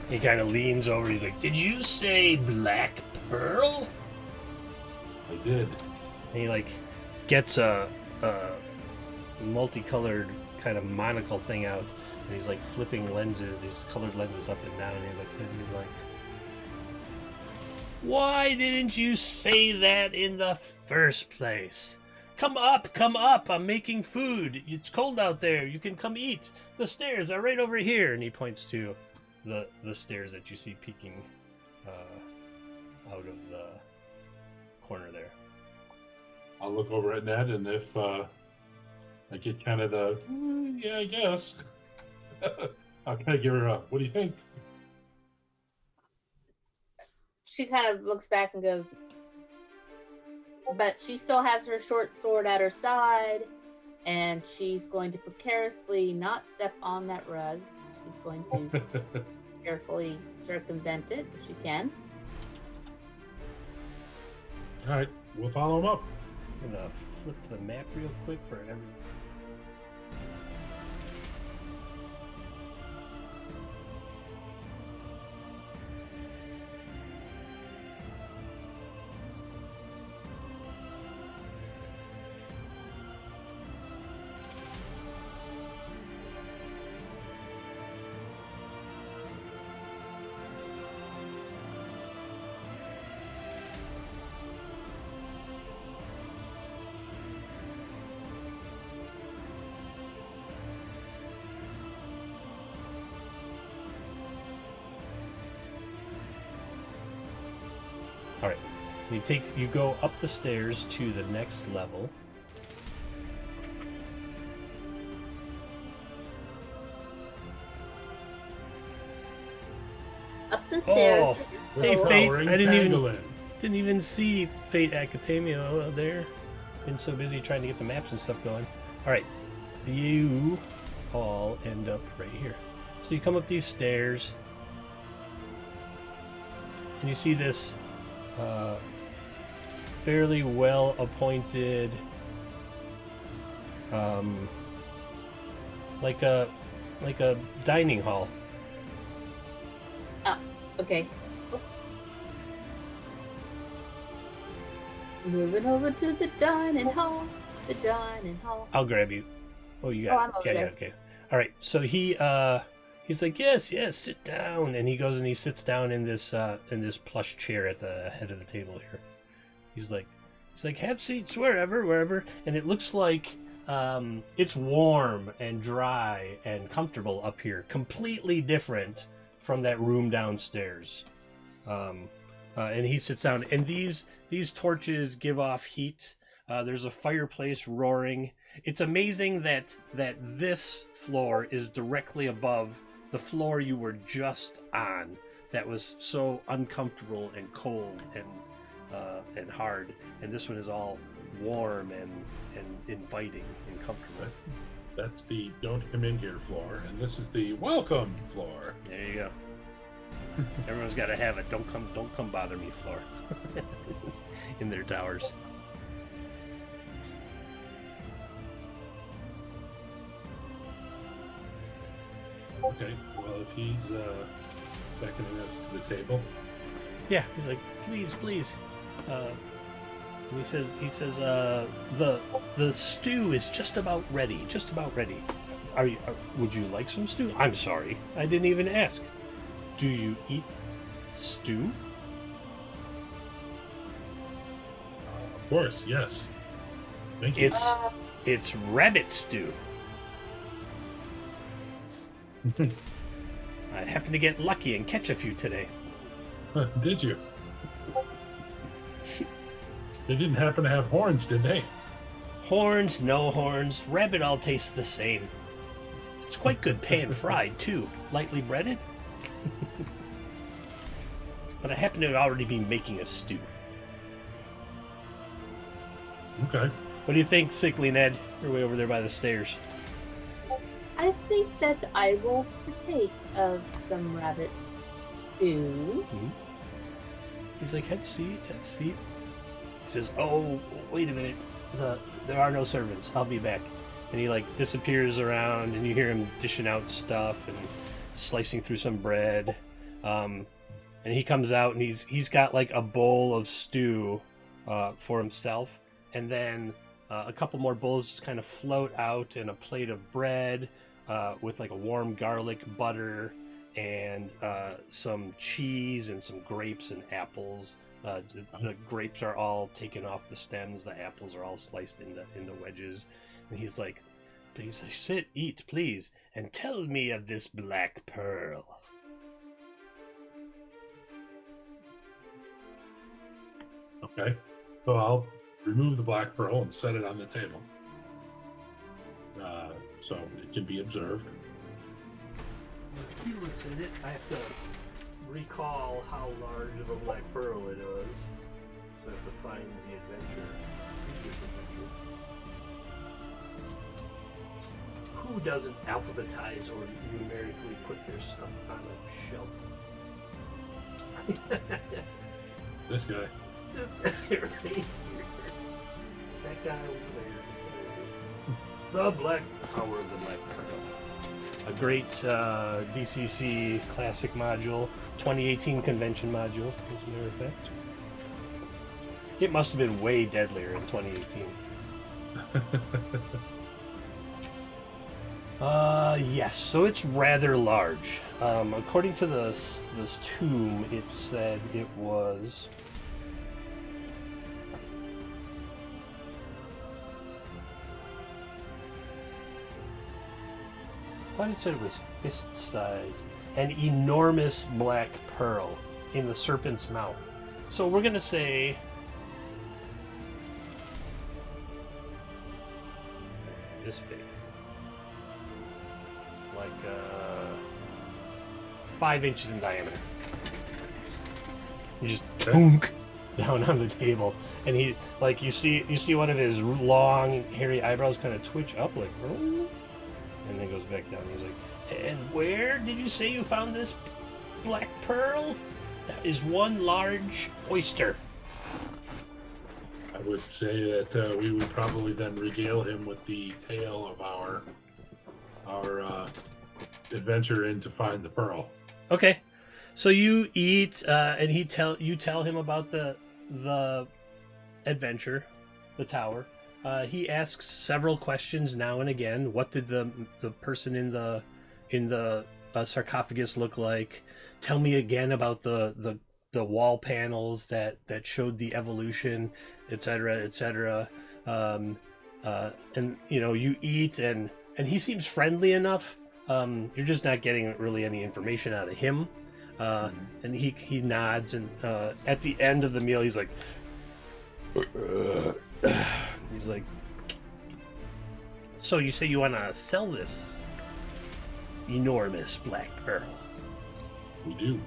He kind of leans over. He's like, "Did you say black pearl?" I did. And he like gets a multicolored kind of monocle thing out, and he's like flipping lenses, these colored lenses up and down. And he looks at it and he's like, "Why didn't you say that in the first place? Come up, I'm making food. It's cold out there. You can come eat. The stairs are right over here." And he points to the stairs that you see peeking out of the corner there. I'll look over at Ned, and if I get kind of the, yeah, I guess, I'll kind of give her a, "What do you think?" She kind of looks back and goes, but she still has her short sword at her side, and she's going to precariously not step on that rug. She's going to carefully circumvent it if she can. All right, we'll follow him up. I'm gonna flip to the map real quick for every. All right. You go up the stairs to the next level. Up the stairs. Oh, hey, We're Fate! flowering I Pangolin. didn't even see Fate Academia there. Been so busy trying to get the maps and stuff going. All right, you all end up right here. So you come up these stairs, and you see this fairly well appointed, like a dining hall. Okay. Moving over to the dining hall. The dining hall. I'll grab you. Oh, you Oh, got I'm it. over Yeah, there. yeah, okay. All right. So he's like, yes, sit down, and he goes and he sits down in this plush chair at the head of the table here. He's like, have seats wherever, and it looks like it's warm and dry and comfortable up here, completely different from that room downstairs. And he sits down, and these torches give off heat. There's a fireplace roaring. It's amazing that this floor is directly above the floor you were just on. That was so uncomfortable and cold and hard, and this one is all warm and inviting and comfortable. That's the "don't come in here" floor, and this is the "welcome" floor. There you go. Everyone's got to have it. Don't come bother me floor in their towers. Okay, well, if he's beckoning us to the table, Yeah, he's like, please. And he says, the stew is just about ready. Would you like some stew? I'm sorry, I didn't even ask. Do you eat stew? of course, yes. Thank you. It's rabbit stew. I happened to get lucky and catch a few today. Did you? They didn't happen to have horns, did they? Horns, no horns. Rabbit all tastes the same. It's quite good pan fried, too. Lightly breaded. But I happen to already be making a stew. Okay. What do you think, Sickly Ned? You're way over there by the stairs. I think that I will partake of some rabbit stew. He's like, have a seat, have a seat. He says, oh, wait a minute. There are no servants. I'll be back. And he, like, disappears around, and you hear him dishing out stuff and slicing through some bread. And he comes out, and he's got, like, a bowl of stew for himself. And then a couple more bowls just kind of float out, and a plate of bread with, like, a warm garlic butter and some cheese and some grapes and apples. The grapes are all taken off the stems. The apples are all sliced into wedges. And he's like, sit, eat, please, and tell me of this black pearl. Okay. So I'll remove the black pearl and set it on the table. So it can be observed. He looks at it. I have to recall how large of a black pearl it was. So I have to find the adventure. Who doesn't alphabetize or numerically put their stuff on a shelf? This guy. This guy right here. That guy over there. The Black Power of the Black Pearl. A great DCC classic module. 2018 convention module, as a matter of fact. It must have been way deadlier in 2018. Yes, so it's rather large. According to this tomb, it said it was... I thought it said it was fist size. An enormous black pearl in the serpent's mouth. So we're going to say... this big. Like 5 inches in diameter. You just tunk down on the table, and he, like, you see one of his long hairy eyebrows kind of twitch up, like, and then goes back down. He's like, and where did you say you found this black pearl? That is one large oyster. I would say that we would probably then regale him with the tale of our adventure in to find the pearl. Okay, so you eat, and you tell him about the adventure, the tower. He asks several questions now and again. What did the person in the sarcophagus look like? Tell me again about the wall panels that showed the evolution, etc., etc. And you eat, and he seems friendly enough. You're just not getting really any information out of him. And he nods, and at the end of the meal, he's like, so you say you want to sell this enormous black pearl? We do.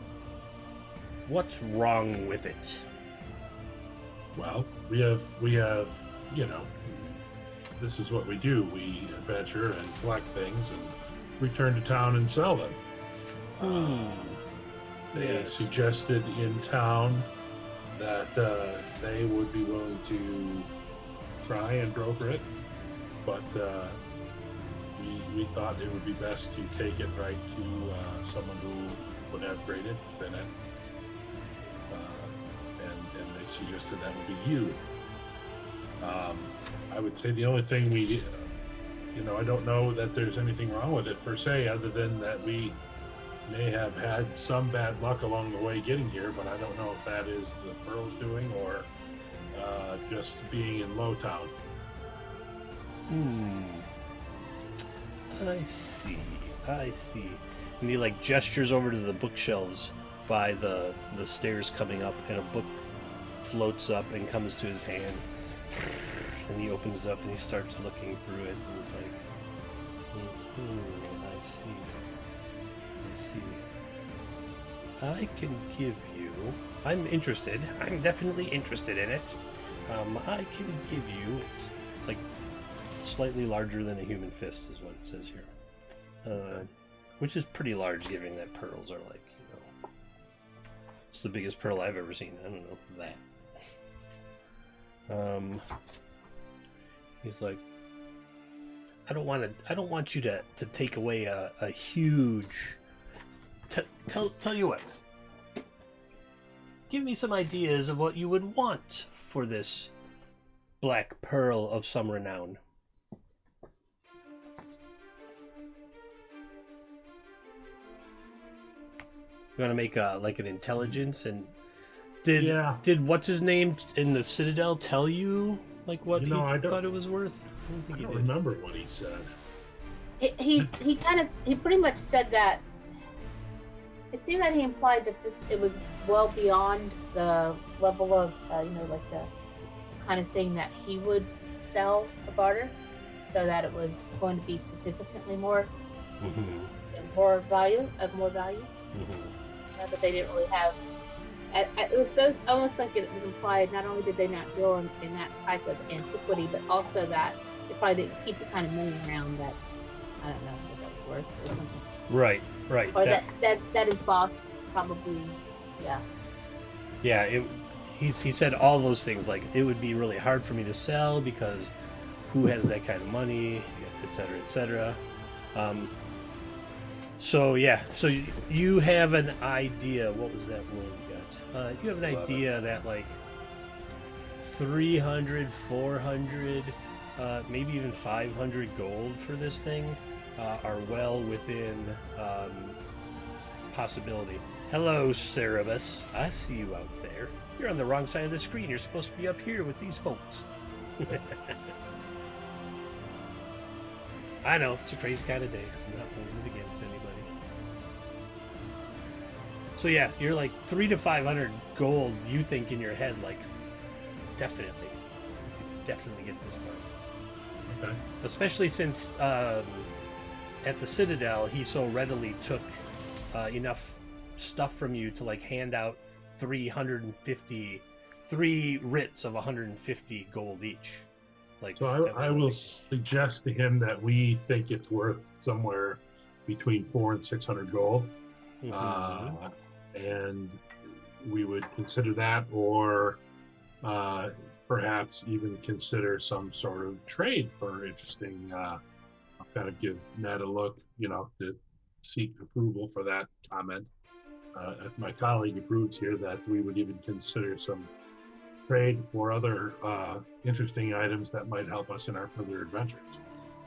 What's wrong with it? Well, we have, this is what we do. We adventure and collect things and return to town and sell them. They suggested in town that they would be willing to try and broker it, but we thought it would be best to take it right to someone who would have great interest in it. And they suggested that would be you. I would say the only thing I don't know that there's anything wrong with it per se, other than that we may have had some bad luck along the way getting here, but I don't know if that is the Pearl's doing or just being in Lowtown. I see. And he like gestures over to the bookshelves by the stairs coming up, and a book floats up and comes to his hand. And he opens it up and he starts looking through it, and he's like, I see. I can give you... I'm interested. I'm definitely interested in it. I can give you, it's like slightly larger than a human fist is what it says here. Which is pretty large given that pearls are like, it's the biggest pearl I've ever seen. I don't know that. He's like, I don't want you to take away a huge. Tell you what. Give me some ideas of what you would want for this black pearl of some renown. You want to make like an intelligence, and did what's his name in the Citadel tell you like what he thought it was worth? I don't remember what he said. He pretty much said that. It seemed that he implied that it was well beyond the level of like the kind of thing that he would sell for barter, so that it was going to be significantly more value. But they didn't really have. It was both almost like it was implied. Not only did they not deal in that type of antiquity, but also that they probably didn't keep the kind of money around that. I don't know what that was worth or something. Right. Or that his boss probably, Yeah, he said all those things, like it would be really hard for me to sell because who has that kind of money, et cetera, et cetera. So you have an idea. What was that roll you got? You have an idea that like 300, 400, maybe even 500 gold for this thing are well within possibility. Hello, Cerebus. I see you out there. You're on the wrong side of the screen. You're supposed to be up here with these folks. I know, it's a crazy kind of day. I'm not holding it against anybody. So yeah, you're like 300 to 500 gold. You think in your head, like, definitely get this far. Okay. Especially since at the Citadel, he so readily took enough stuff from you to like hand out 3 writs of 150 gold each. Like, so I will suggest to him that we think it's worth somewhere between 400 and 600 gold, and we would consider that, or perhaps even consider some sort of trade for interesting. I'll kind of give Ned a look, to seek approval for that comment. If my colleague approves here, that we would even consider some trade for other interesting items that might help us in our further adventures.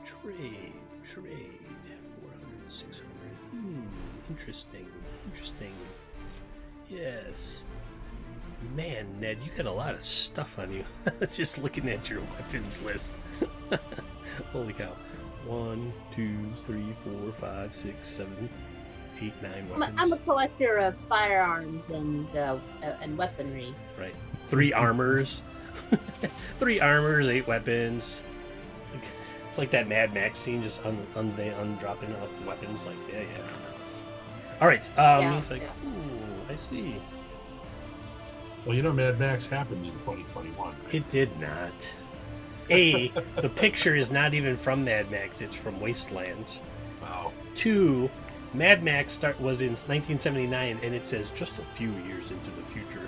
Trade, 400, 600. Interesting. Yes. Man, Ned, you got a lot of stuff on you. Just looking at your weapons list. Holy cow. 1, 2, 3, 4, 5, 6, 7, 8, 9 weapons. I'm a collector of firearms and weaponry. Right. 3 armors. 3 armors, 8 weapons. It's like that Mad Max scene, just undropping off weapons. Like, yeah. All right. He's like, ooh, I see. Well, Mad Max happened in 2021. Right? It did not. The picture is not even from Mad Max. It's from Wastelands. Wow. 2, Mad Max was in 1979, and it says just a few years into the future.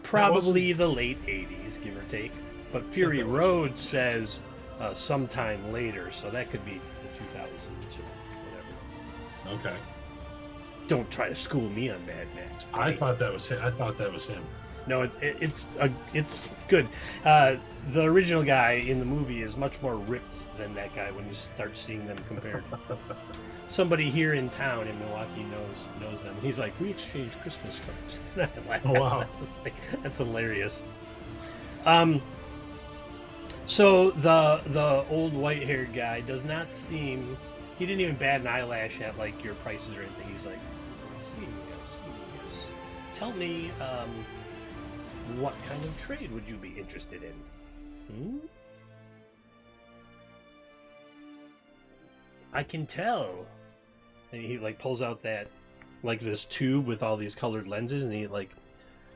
Probably the late 80s, give or take. But Fury Road says sometime later, so that could be the 2000s or whatever. Okay. Don't try to school me on Mad Max. Right? I thought that was him. No, it's good. The original guy in the movie is much more ripped than that guy when you start seeing them compared. Somebody here in town in Milwaukee knows them. He's like, we exchange Christmas cards. Oh, wow. I was like, that's hilarious. So the old white-haired guy does not seem. He didn't even bat an eyelash at like your prices or anything. He's like, yes. Tell me, what kind of trade would you be interested in? I can tell. And he like pulls out that like this tube with all these colored lenses, and he like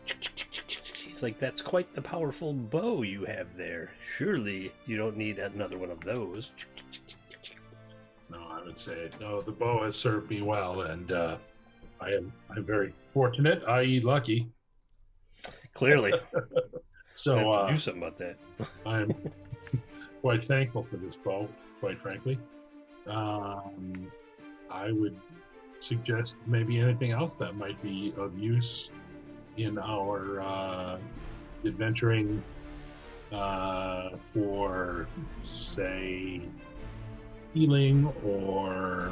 he's It's like, that's quite the powerful bow you have there. Surely you don't need another one of those. No, I would say no. The bow has served me well, and I'm very fortunate, i.e., lucky. Clearly. So I have to do something about that. I'm quite thankful for this bow, quite frankly. I would suggest maybe anything else that might be of use in our adventuring for, say, healing or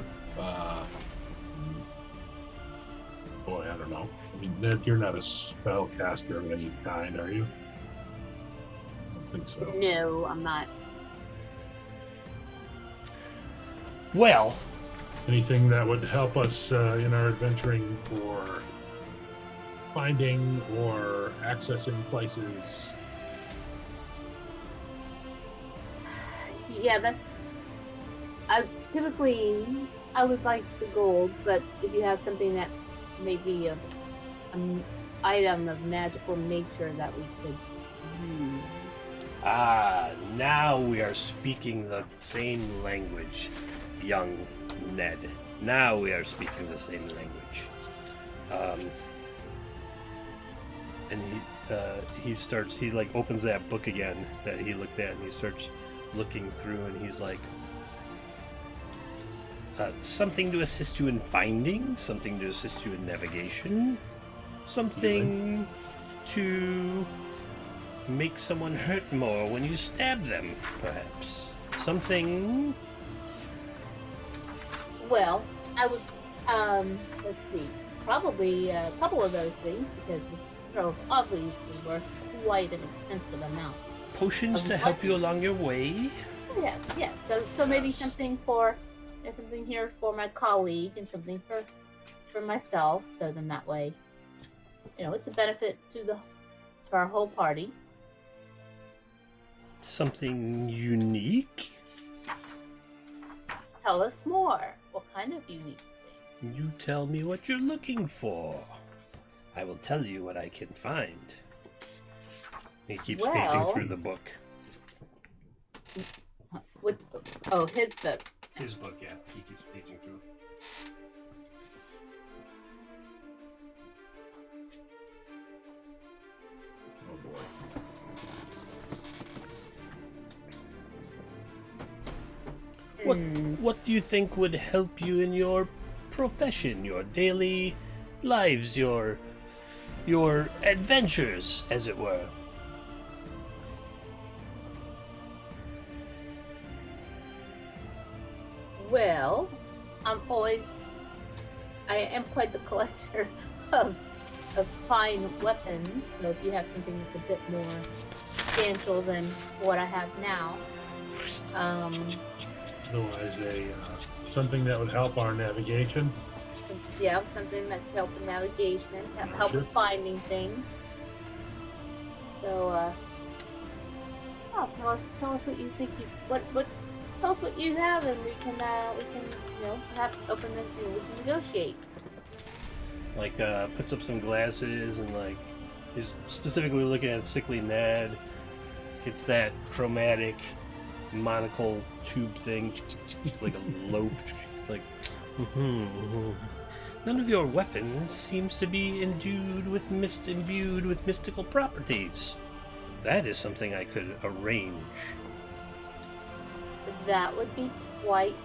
boy, I don't know. I mean, Ned, you're not a spellcaster of any kind, are you? I don't think so. No, I'm not. Well, Anything that would help us in our adventuring for finding or accessing places. Yeah, that's. I would like the gold, but if you have something that may be an item of magical nature that we could use. now we are speaking the same language, young Ned. Now we are speaking the same language. And he like opens that book again that he looked at, and he starts looking through, and he's like, something to assist you in finding, something to assist you in navigation, something to make someone hurt more when you stab them, perhaps. Something. Well, I would, let's see, probably a couple of those things, because this girl's obviously worth quite an extensive amount. Potions to help you along your way? Yeah. So maybe something something here for my colleague and something for myself. So then that way, it's a benefit to our whole party. Something unique? Tell us more. What kind of unique thing? You tell me what you're looking for. I will tell you what I can find. He keeps paging through the book. His book. His book, yeah. He keeps paging through. Oh boy. What do you think would help you in your profession, your daily lives, your adventures, as it were? Well, I am quite the collector of fine weapons, so if you have something that's a bit more substantial than what I have now. As something that would help our navigation. Yeah, something that's helping navigation, help with finding things. So, tell us what you think. Tell us what you have, and we can perhaps open this. We can negotiate. Like, puts up some glasses, and like, he's specifically looking at Sickly Ned. It's that chromatic monocle tube thing, like a lope, like. None of your weapons seems to be imbued with mystical properties. That is something I could arrange. That would be quite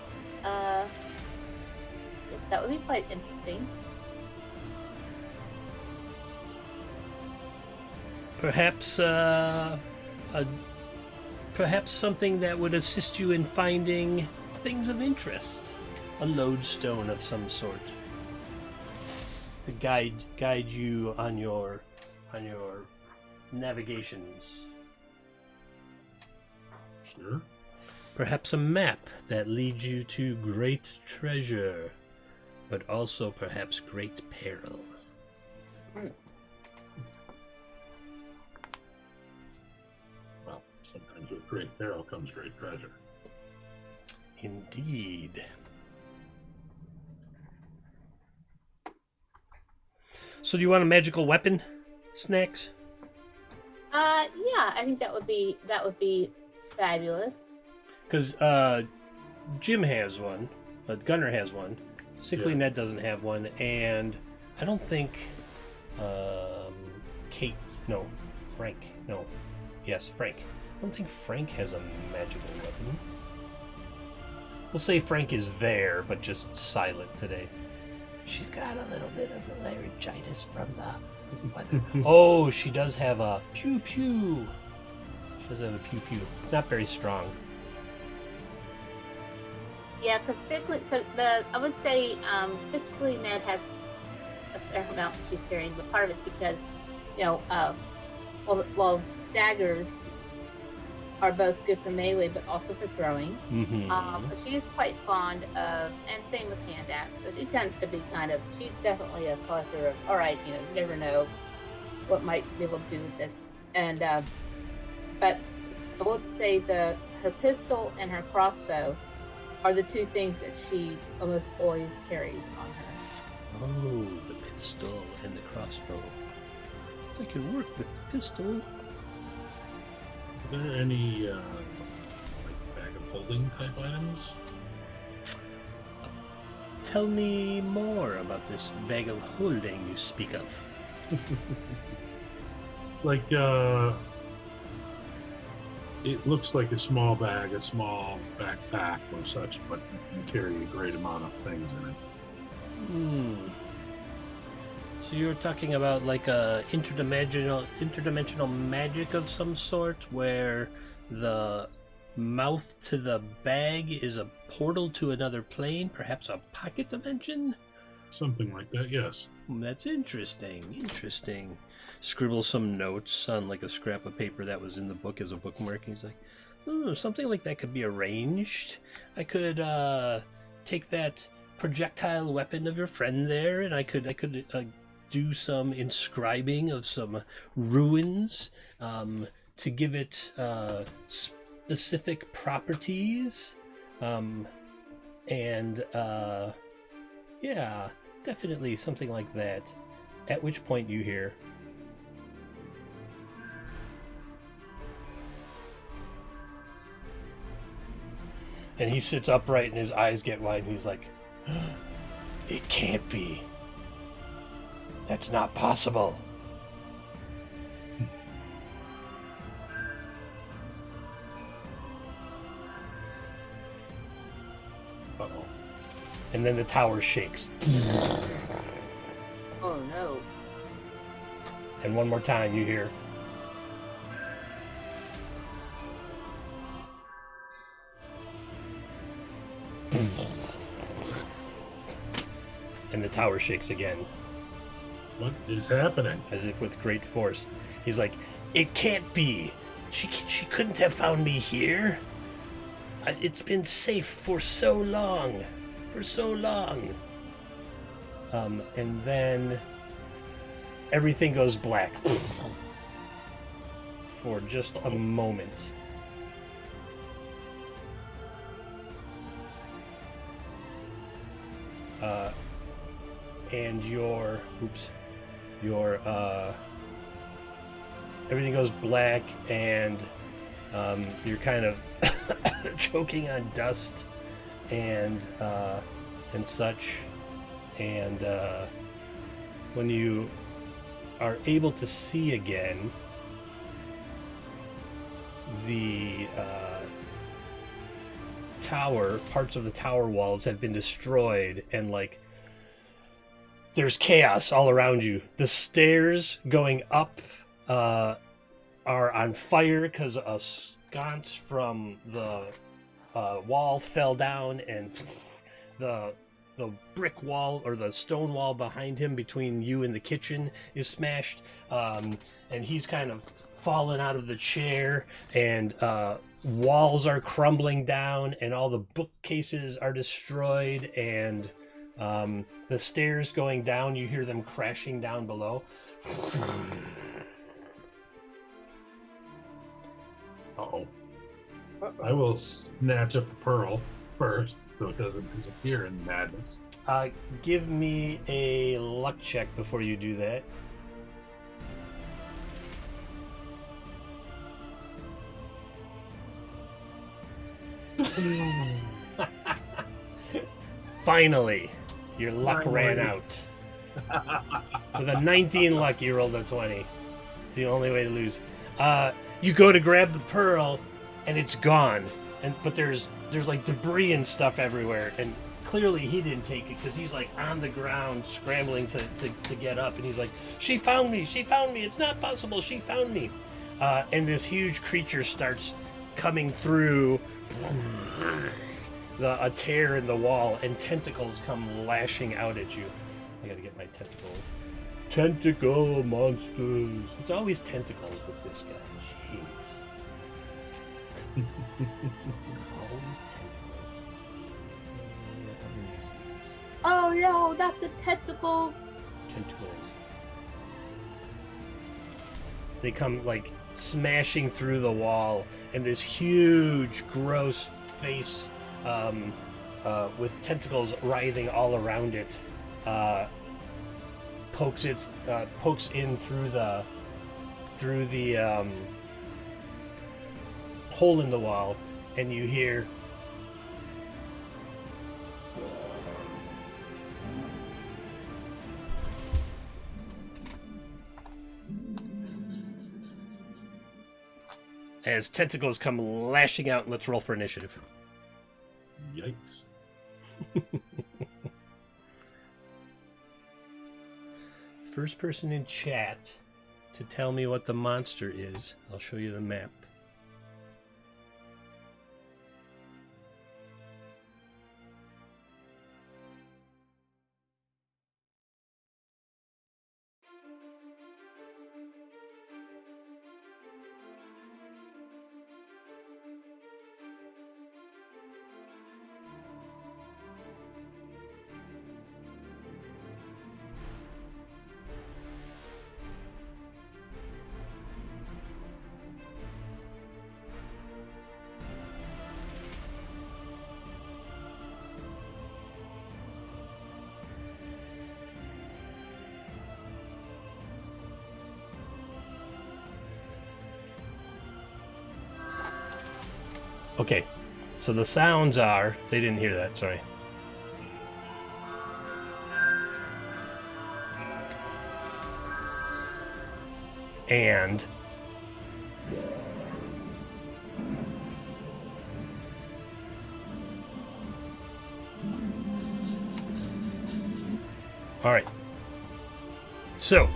interesting. Perhaps perhaps something that would assist you in finding things of interest. A lodestone of some sort to guide you on your navigations. Sure. Perhaps a map that leads you to great treasure, but also perhaps great peril. Well, sometimes with great peril comes great treasure. Indeed. So do you want a magical weapon, Snacks? Yeah, I think that would be fabulous. Because Jim has one, Gunner has one, Sickly Yeah. Ned doesn't have one, and I don't think Kate, no, Frank, no, yes, Frank. I don't think Frank has a magical weapon. We'll say Frank is there, but just silent today. She's got a little bit of laryngitis from the weather. Oh, she does have a pew pew. She does have a pew pew. It's not very strong. Yeah, because I would say Sickly Ned has a fair amount that she's carrying, but part of it's because, well, daggers are both good for melee, but also for throwing. Mm-hmm. But she is quite fond of, and same with hand axe. So she tends to be she's definitely a collector of, all right, you never know what might be able to do with this. And but I would say her pistol and her crossbow are the two things that she almost always carries on her. Oh, the pistol and the crossbow. I can work with the pistol. Are there any like bag of holding type items? Tell me more about this bag of holding you speak of. Like it looks like a small bag, a small backpack or such, but you can carry a great amount of things in it. So you're talking about like a interdimensional magic of some sort, where the mouth to the bag is a portal to another plane, perhaps a pocket dimension? Something like that, yes. That's interesting. Scribble some notes on like a scrap of paper that was in the book as a bookmark. He's like, oh, something like that could be arranged. I could take that projectile weapon of your friend there, and I could do some inscribing of some ruins to give it specific properties. Yeah, definitely something like that. At which point you hear, and he sits upright and his eyes get wide and he's like, it can't be. That's not possible. Uh-oh. And then the tower shakes. Oh no. And one more time you hear, and the tower shakes again, What is happening? as if with great force. He's like, it can't be. She couldn't have found me here. It's been safe for so long. And then everything goes black for just a moment. And your everything goes black, and you're kind of choking on dust and such. And when you are able to see again, the parts of the tower walls have been destroyed, and like there's chaos all around you. The stairs going up are on fire because a sconce from the wall fell down, and the brick wall or the stone wall behind him between you and the kitchen is smashed, and he's kind of fallen out of the chair, and walls are crumbling down, and all the bookcases are destroyed, and the stairs going down, you hear them crashing down below. Uh-oh. I will snatch up the pearl first so it doesn't disappear in madness. Give me a luck check before you do that. Finally, your luck ran Finally. out. With a 19 luck, you rolled a 20. It's the only way to lose. You go to grab the pearl, and it's gone. But there's like debris and stuff everywhere, and clearly he didn't take it because he's like on the ground scrambling to get up, and he's like, she found me, it's not possible, she found me. And this huge creature starts coming through a tear in the wall, and tentacles come lashing out at you. I gotta get my tentacle monsters. It's always tentacles with this guy. Jeez. Always tentacles. Oh no, not the tentacles. Tentacles. They come like smashing through the wall, and this huge, gross face with tentacles writhing all around it pokes in through the hole in the wall, and you hear as tentacles come lashing out. Let's roll for initiative. Yikes. First person in chat to tell me what the monster is, I'll show you the map. Okay, so the sounds are... They didn't hear that, sorry. And... Alright. So,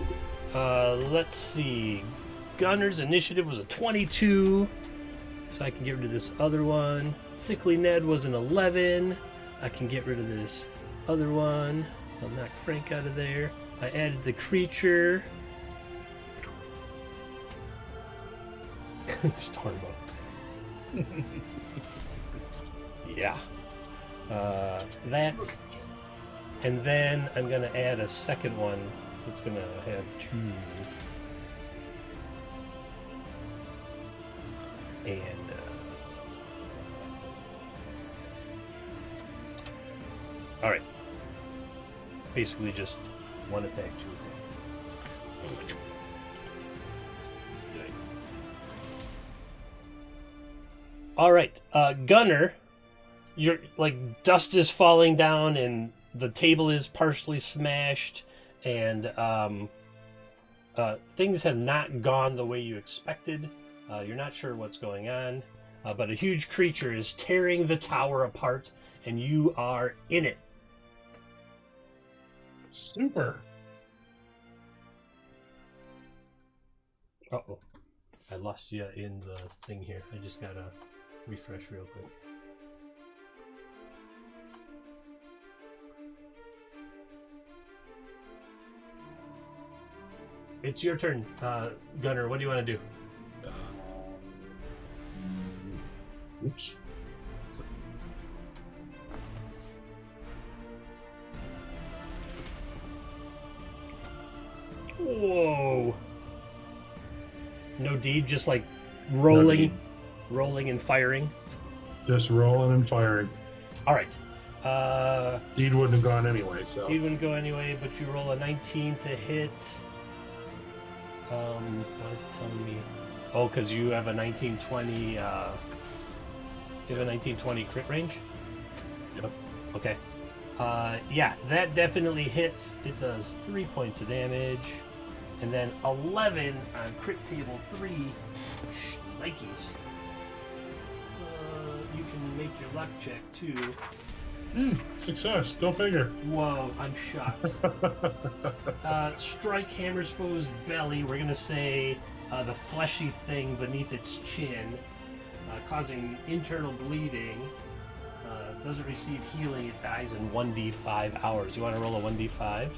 let's see. Gunner's initiative was a 22. So I can get rid of this other one. Sickly Ned was an 11. I can get rid of this other one. I'll knock Frank out of there. I added the creature. Starbuck. Yeah. That. And then I'm going to add a second one. So it's going to have 2. And all right, it's basically just one attack, 2 attacks. All right, Gunner, you're like dust is falling down, and the table is partially smashed, and things have not gone the way you expected. You're not sure what's going on, but a huge creature is tearing the tower apart, and you are in it. Super. Uh-oh. I lost you in the thing here. I just gotta refresh real quick. It's your turn, Gunner. What do you want to do? Oops. Whoa. No deed, just like rolling, No deed. rolling and firing. Just rolling and firing. All right. Deed wouldn't have gone anyway, so. Deed wouldn't go anyway, but you roll a 19 to hit. What is it telling me? Oh, because you have a 1920 You have a 1920 crit range? Yep. Okay. Yeah, that definitely hits. It does 3 points of damage. And then 11 on crit table 3. Nikes. You can make your luck check too. Success. Go figure. Whoa, I'm shocked. Strike hammers foe's belly. We're going to say the fleshy thing beneath its chin, causing internal bleeding. Doesn't receive healing. It dies in 1d5 hours. You want to roll a 1d5?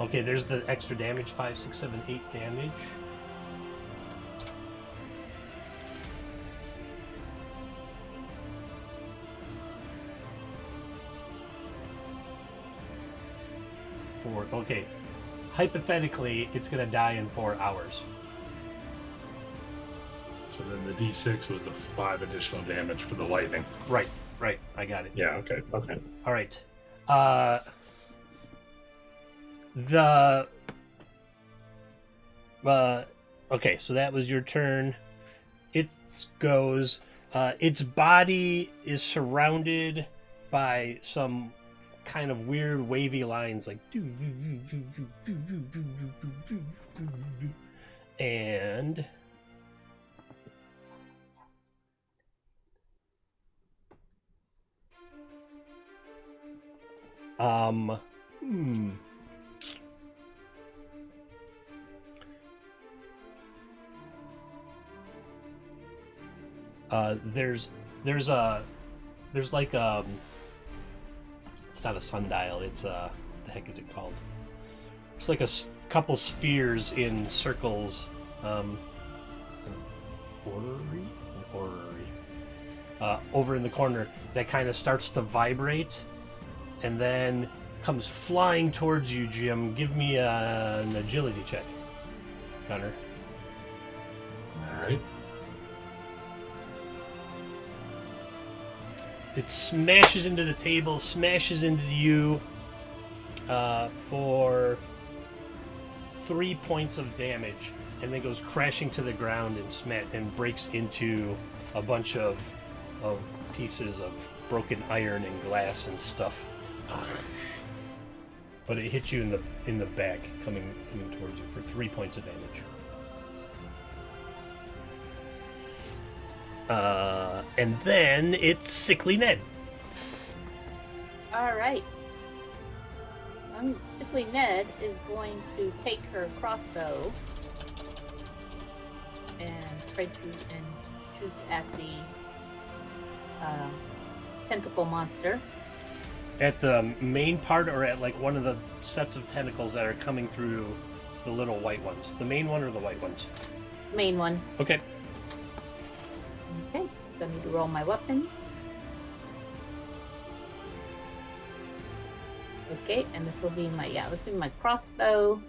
Okay, there's the extra damage. 5, 6, 7, 8 damage. Okay, hypothetically, it's going to die in 4 hours. So then the D6 was the 5 additional damage for the lightning. Right. I got it. Yeah, okay. All right. Okay, so that was your turn. It goes. Its body is surrounded by some kind of weird wavy lines, like and there's like it's not a sundial, it's the heck is it called? It's like a couple spheres in circles, an orrery, over in the corner that kind of starts to vibrate and then comes flying towards you, Jim. Give me an agility check, Gunner. All right. It smashes into the table, smashes into you for 3 points of damage, and then goes crashing to the ground and breaks into a bunch of pieces of broken iron and glass and stuff. But it hits you in the back, coming towards you for 3 points of damage. And then it's Sickly Ned. All right. Sickly Ned is going to take her crossbow and try to shoot at the tentacle monster. At the main part, or at like one of the sets of tentacles that are coming through the little white ones? The main one or the white ones? Main one. Okay. Okay, so I need to roll my weapon. Okay, and this will be my crossbow.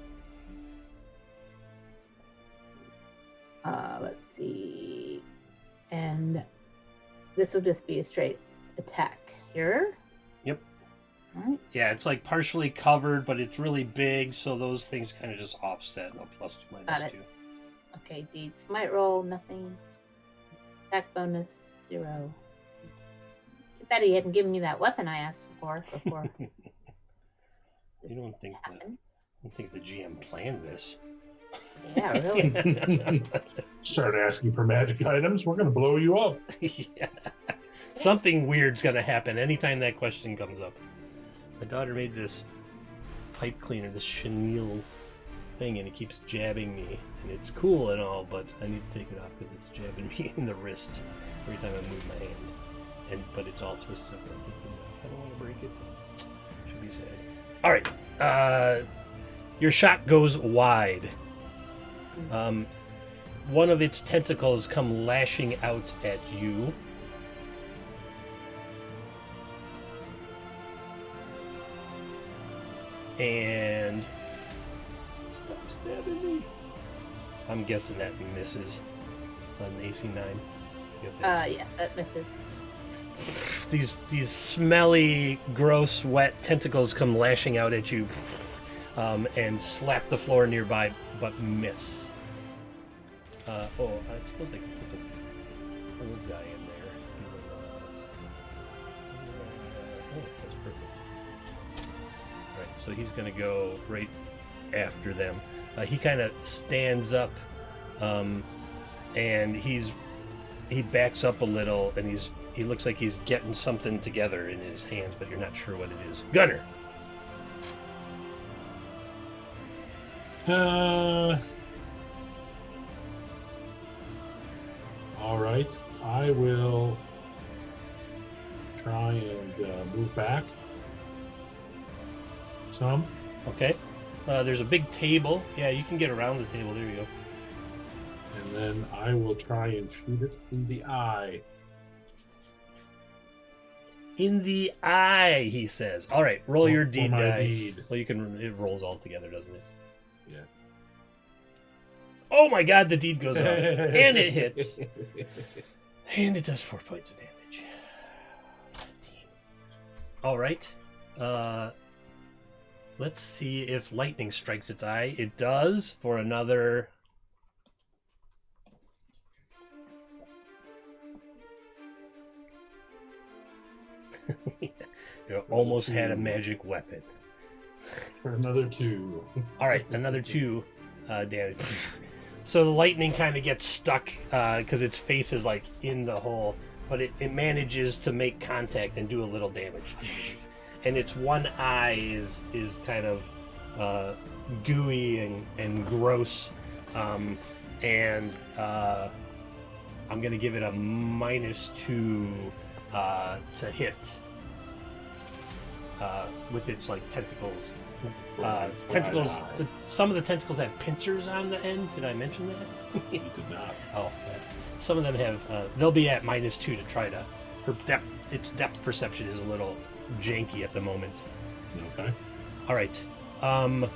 Let's see. And this will just be a straight attack here. Yep. All right. Yeah, it's like partially covered, but it's really big, so those things kind of just offset. No, +2, -2. Okay, deed smite roll, nothing. Attack bonus, 0. Too bad he hadn't given me that weapon I asked for before. You don't think the GM planned this? Yeah, really. Start asking for magic items, we're going to blow you up. Yeah. Something weird's going to happen anytime that question comes up. My daughter made this pipe cleaner, this chenille thing, and it keeps jabbing me. And it's cool and all, but I need to take it off because it's jabbing me in the wrist every time I move my hand. But it's all twisted up. I don't want to break it. Should be sad. All right. Your shot goes wide. One of its tentacles come lashing out at you. And stop stabbing me. I'm guessing that misses on the AC 9. Yeah, that misses. These smelly, gross, wet tentacles come lashing out at you and slap the floor nearby, but miss. I suppose I can put the old guy in there. Oh, that's perfect. All right, so he's going to go right after them. He kind of stands up, and he backs up a little, and he looks like he's getting something together in his hands, but you're not sure what it is. Gunner. All right, I will try and move back some. Okay. There's a big table. Yeah, you can get around the table. There you go. And then I will try and shoot it in the eye. In the eye, he says. All right, roll your For deed my die. deed. Well, it rolls all together, doesn't it? Yeah. Oh my God, the deed goes off. And it hits. And it does 4 points of damage. 15. All right. Let's see if lightning strikes its eye. It does for another... You almost had a magic weapon. For another 2. All right, another 2 damage. So the lightning kind of gets stuck because its face is like in the hole, but it manages to make contact and do a little damage. And its one eye is kind of gooey and gross, and I'm gonna give it a -2 to hit with its like tentacles. Tentacles. Some of the tentacles have pincers on the end. Did I mention that? You did not. Oh, yeah. Some of them have. They'll be at -2 to try to. Its depth perception is a little janky at the moment. Okay. All right. I'm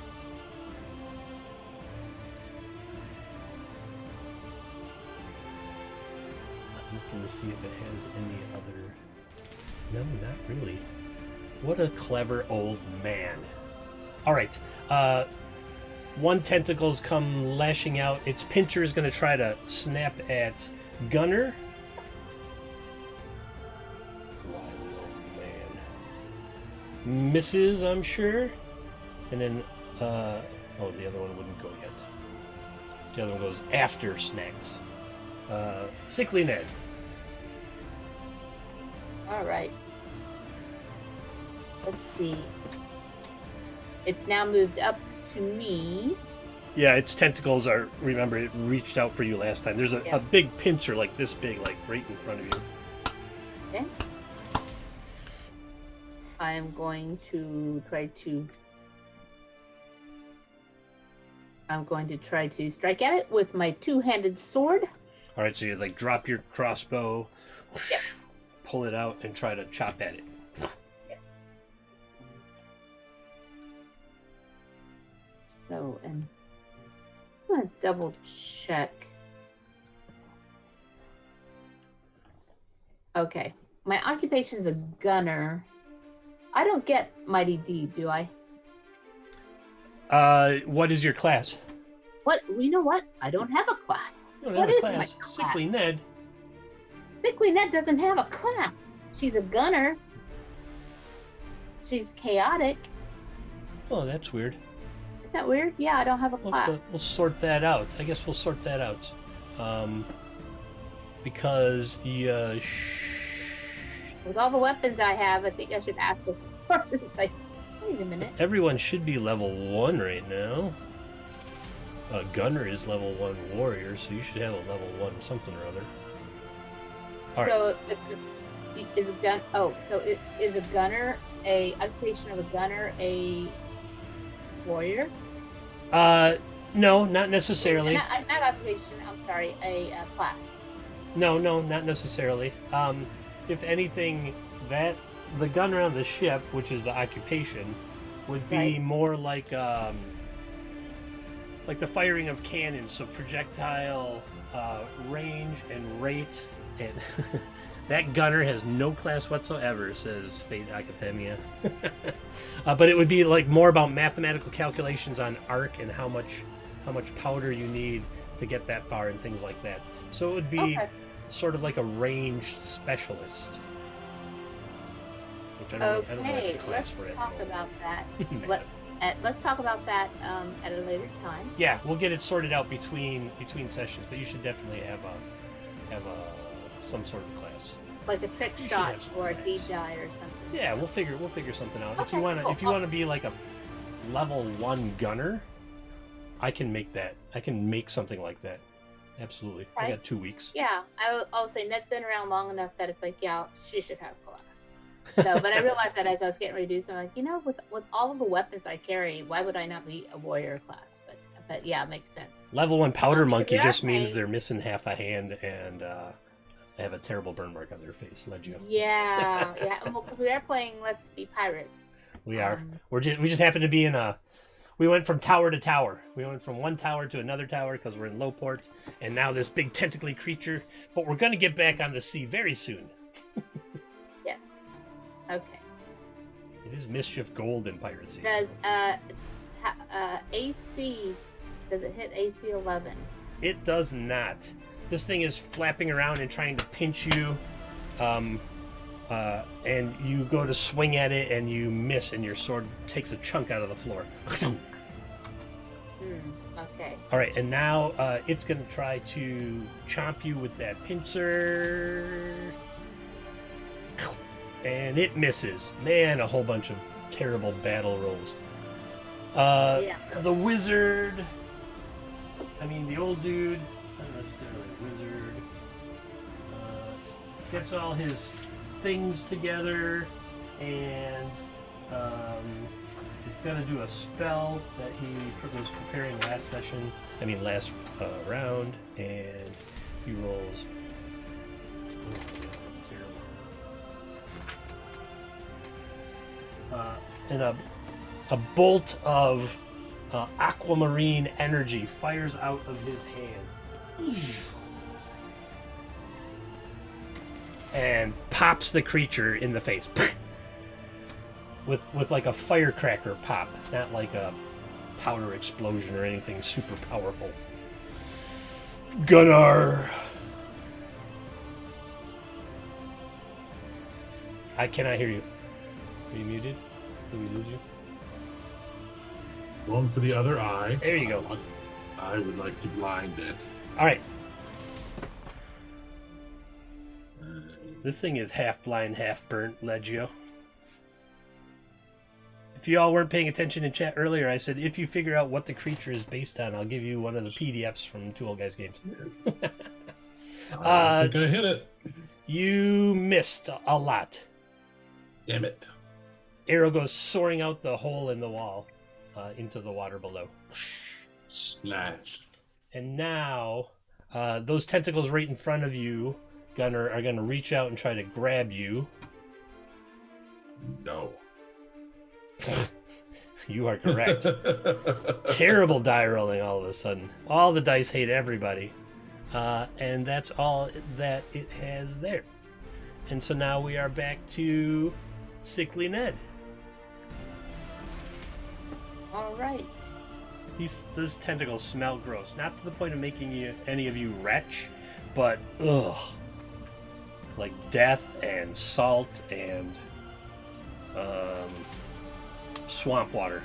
looking to see if it has any other. No, not really. What a clever old man. All right. One tentacles come lashing out. Its pincher is going to try to snap at Gunner. Wily old man. Misses, I'm sure. And then, the other one wouldn't go yet. The other one goes after Snacks. Sickly Ned. All right. Let's see. It's now moved up to me. Yeah, its tentacles are, remember, it reached out for you last time. There's a big pincher like this big, like right in front of you. Okay. I'm going to try to strike at it with my two-handed sword. All right, so you like drop your crossbow, Yep. pull it out, and try to chop at it. So, and I'm going to double check. Okay. My occupation is a gunner. I don't get Mighty Deed, do I? What is your class? What? You know what? I don't have a class. You don't What have a is my class. class? Sickly Ned. Sickly Net doesn't have a class. She's a gunner. She's chaotic. Oh, that's weird. Isn't that weird? Yeah, I don't have a class. We'll sort that out. I guess we'll sort that out. Because With all the weapons I have, I think I should ask the person. Like, wait a minute. everyone should be level 1 right now. Gunner is level 1 warrior, so you should have a level 1 something or other. All right. So, is a gunner a occupation of a gunner a warrior? No, not necessarily. Not occupation. I'm sorry, a class. No, not necessarily. If anything, the gunner on the ship, which is the occupation, would be Right. more like the firing of cannons, so projectile range and rate. And that gunner has no class whatsoever, says Fate Academia. But it would be like more about mathematical calculations on arc and how much powder you need to get that far and things like that. So it would be Okay. sort of like a ranged specialist. Which I don't know Okay, the class let's for it. talk about that. Let's talk about that at a later time. Yeah, we'll get it sorted out between sessions, but you should definitely have some sort of class. Like a trick You should shot have some or a class. deep die or something. Yeah, we'll figure something out. If Okay, you wanna cool. if you wanna be like a level 1 gunner, I can make that. I can make something like that. Absolutely. I Right. got 2 weeks. Yeah, I'll say Ned's been around long enough that it's like, yeah, she should have class. So, but I realized that as I was getting reduced, I'm like, with all of the weapons I carry, why would I not be a warrior class? But yeah, it makes sense. Level 1 powder Because monkey we are just means playing- they're missing half a hand and they have a terrible burn mark on their face. Legio. Yeah, yeah. Well, 'cause we are playing Let's Be Pirates. We are. We just happen to be in a. We went from tower to tower. We went from one tower to another tower because we're in Lowport, and now this big tentacly creature. But we're gonna get back on the sea very soon. Yes. Okay. It is Mischief Gold in Piracy. Does AC? Does it hit AC 11? It does not. This thing is flapping around and trying to pinch you, and you go to swing at it and you miss, and your sword takes a chunk out of the floor. Okay. All right, and now it's going to try to chomp you with that pincer. And it misses. Man, a whole bunch of terrible battle rolls. Yeah. The wizard, the old dude, not necessarily a wizard, gets all his things together and he's going to do a spell that he was preparing last round, and he rolls. Oh, that's terrible. And a bolt of aquamarine energy fires out of his hand and pops the creature in the face with like a firecracker pop, not like a powder explosion or anything super powerful. Gunnar, I cannot hear you. Are you muted? Did we lose you? Going for the other eye. There you go. I would like to blind it. All right. This thing is half blind, half burnt, Legio. If you all weren't paying attention in chat earlier, I said if you figure out what the creature is based on, I'll give you one of the PDFs from Two Old Guys Games. I think I hit it. You missed a lot. Damn it. Arrow goes soaring out the hole in the wall into the water below. Splash. And now, those tentacles right in front of you, Gunner, are going to reach out and try to grab you. No. You are correct. Terrible die rolling all of a sudden. All the dice hate everybody. And that's all that it has there. And so now we are back to Sickly Ned. All right. These tentacles smell gross. Not to the point of making any of you retch, but ugh. Like death and salt and swamp water.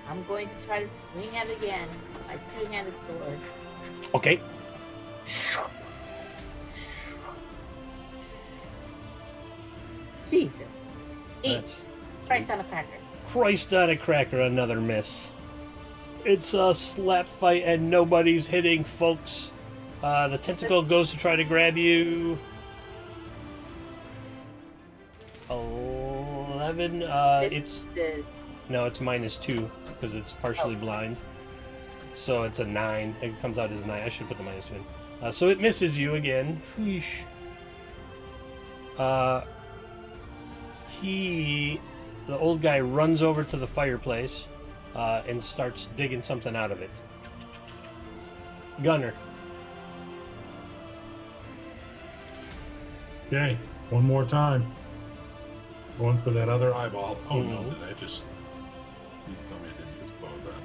I'm going to try to swing at it again. My two-handed sword. Okay. Jesus. Eat. That's Christ on a cracker. Christ on a cracker, another miss. It's a slap fight and nobody's hitting, folks. The tentacle goes to try to grab you. 11. It's -2 because it's partially blind. So it's a 9. It comes out as a 9. I should put the -2 in. So it misses you again. Wheesh. The old guy runs over to the fireplace and starts digging something out of it. Gunner. Okay, one more time. Going for that other eyeball. Oh no, did I just... Please tell me I didn't just blow that.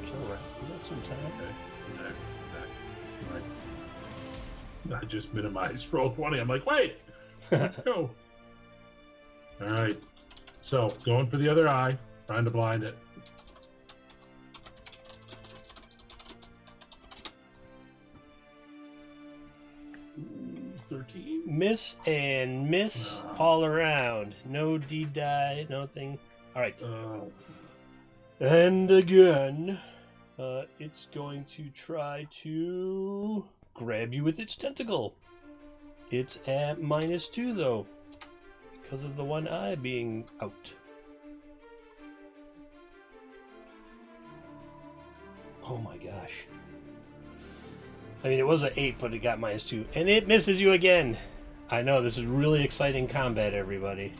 So, got some time. Okay. Right. I just minimized roll 20. I'm like, wait, go. All right. So going for the other eye, trying to blind it. Ooh, 13. Miss and miss all around. No D-die, nothing. All right. And again, it's going to try to grab you with its tentacle. It's at -2, though, because of the one eye being out. Oh my gosh. I mean, it was an 8, but it got -2. And it misses you again. I know, this is really exciting combat, everybody.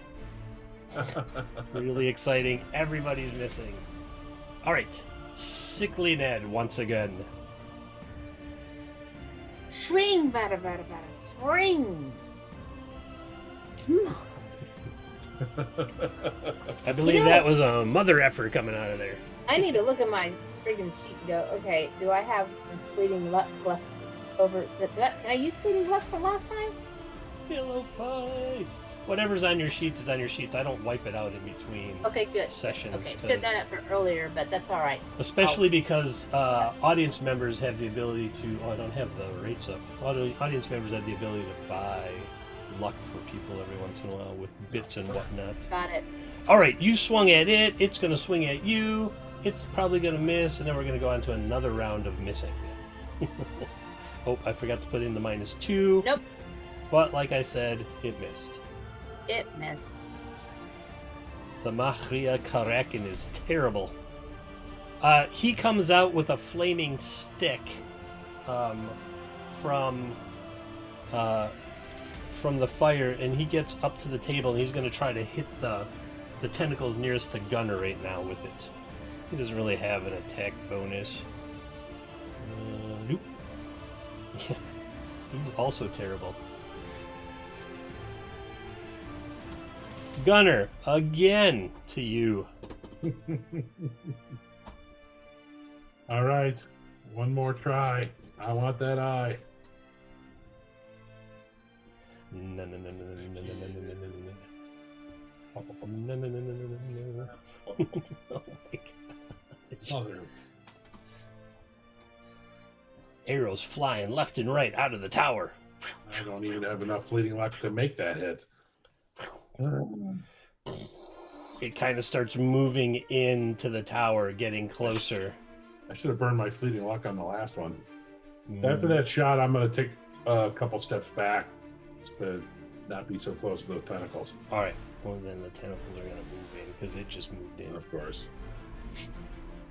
Really exciting. Everybody's missing. All right. Sickly Ned once again. Shring, bada, bada, bada, spring. I believe that was a mother effort coming out of there. I need to look at my friggin' sheet and go, okay, do I have fleeting luck left over? Can I use fleeting luck from last time? Pillow fight. Whatever's on your sheets is on your sheets. I don't wipe it out in between good. sessions. Okay, should have done it for earlier, but that's all right. Especially because audience members have the ability to... Oh, I don't have the rates up. Audience members have the ability to buy luck for people every once in a while with bits and whatnot. Got it. All right, you swung at it. It's going to swing at you. It's probably going to miss, and then we're going to go on to another round of missing. Oh, I forgot to put in the -2. Nope. But like I said, it missed. It missed. The Mahria Karakin is terrible. He comes out with a flaming stick from the fire, and he gets up to the table, and he's going to try to hit the tentacles nearest to Gunner right now with it. He doesn't really have an attack bonus. Nope. Yeah, he's also terrible. Gunner, again to you. All right. One more try. I want that eye. No. Oh my gosh. Mother. Arrows flying left and right out of the tower. I don't even have enough fleeting luck to make that hit. It kind of starts moving into the tower, getting closer. I should have burned my fleeting luck on the last one. After that shot, I'm going to take a couple steps back to not be so close to those tentacles. All right. Well, then the tentacles are going to move in because it just moved in. Of course.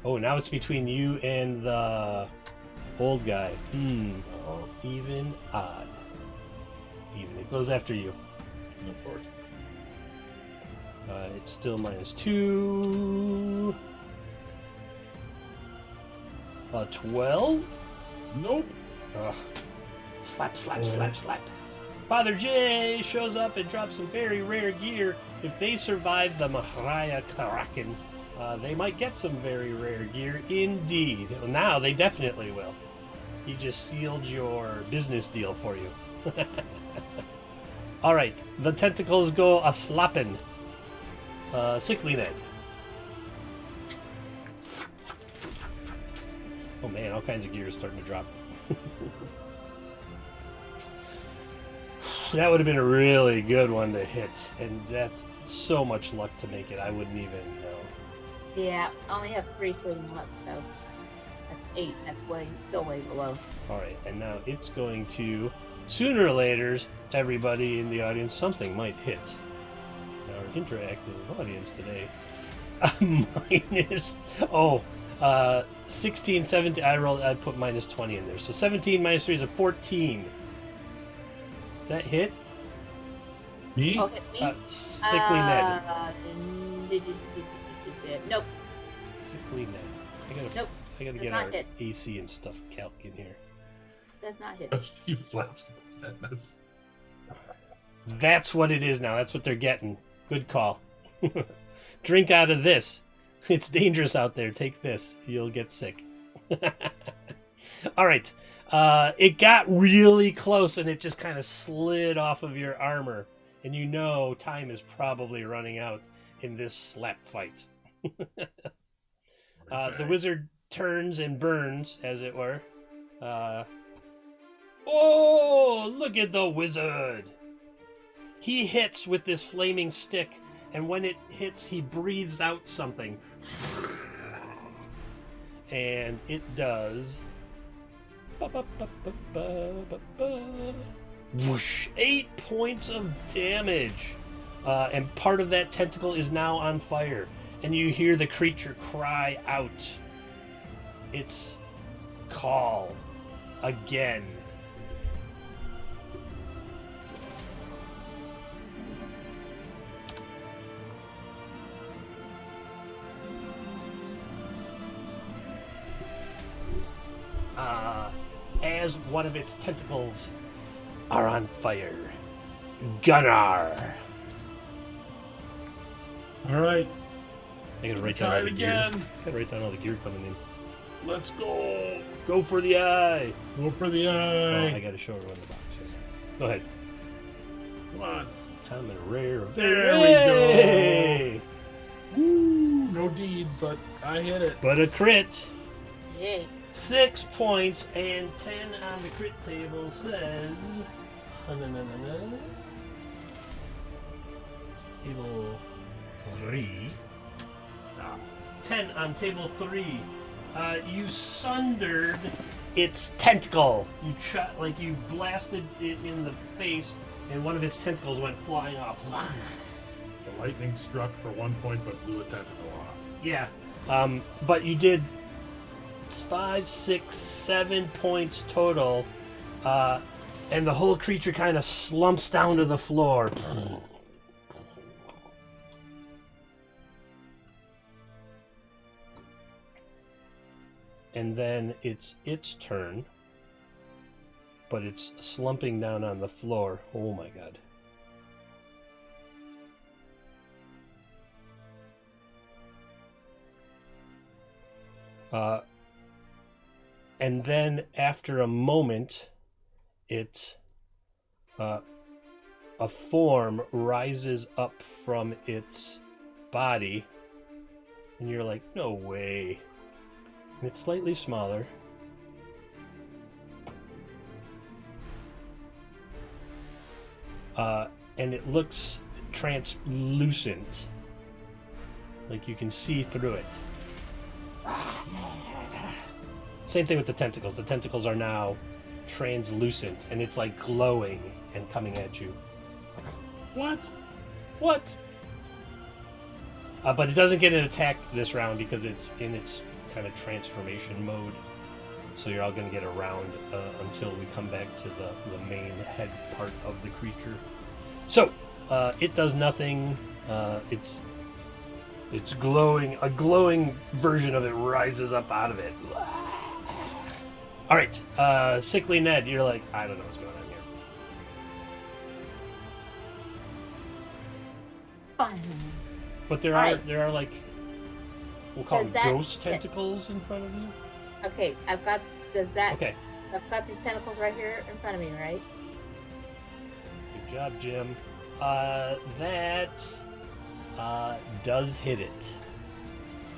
Oh, now it's between you and the old guy. Oh, Even, odd. Even. It goes after you. of course. It's still -2. 12? Nope. Slap. Father J shows up and drops some very rare gear. If they survive the Mahraya Karakin, they might get some very rare gear indeed. Well, now they definitely will. He just sealed your business deal for you. All right, the tentacles go a-slappin'. Sickly Ned. Oh man, all kinds of gear is starting to drop. That would have been a really good one to hit, and that's so much luck to make it, I wouldn't even know. Yeah, I only have 3 fleeting luck, so that's 8. That's still way below. All right, and now it's going to, sooner or later, everybody in the audience, something might hit. Our interactive audience today. -, 16, 17. I put -20 in there, so 17 -3 is a 14. Does that hit? Me? Oh, hit me? Sickly Ned. Nope. Sickly Ned. Nope. I gotta Does get not our hit. AC and stuff calc in here. Does not hit. You flex tetanus. That's what it is now. That's what they're getting. Good call. Drink out of this. It's dangerous out there. Take this. You'll get sick. All right. It got really close and it just kind of slid off of your armor. And you know time is probably running out in this slap fight. The wizard turns and burns, as it were. Oh, look at the wizard! He hits with this flaming stick, and when it hits, he breathes out something. And it does... Whoosh, 8 points of damage. And part of that tentacle is now on fire. And you hear the creature cry out its call again. As one of its tentacles are on fire. Gunnar. All right. I gotta write down all the gear. Gotta write down all the gear coming in. Let's go. Go for the eye. Go for the Oh, eye. I gotta show everyone the box here. Go ahead. Come on. Common rare. There we go. Woo, no deed, but I hit it. But a crit. Yay. 6 points and 10 on the crit table says. Table 3. 10 on table 3. You sundered its tentacle. You blasted it in the face, and one of its tentacles went flying off. The lightning struck for 1 point, but blew a tentacle off. Yeah, but you did 5, 6, 7 points total, and the whole creature kind of slumps down to the floor. And then it's its turn, but it's slumping down on the floor. Oh my god. And then after a moment, a form rises up from its body, and you're like, no way. And it's slightly smaller. And it looks translucent. Like you can see through it. Same thing with the tentacles. The tentacles are now translucent, and it's like glowing and coming at you. What? What? But it doesn't get an attack this round because it's in its kind of transformation mode. So you're all going to get a round until we come back to the main head part of the creature. So it does nothing. It's glowing. A glowing version of it rises up out of it. All right, Sickly Ned, you're like, I don't know what's going on here. Fine. But there are like, we'll call them ghost tentacles in front of you. Okay, Okay. I've got these tentacles right here in front of me, right? Good job, Jim. That does hit it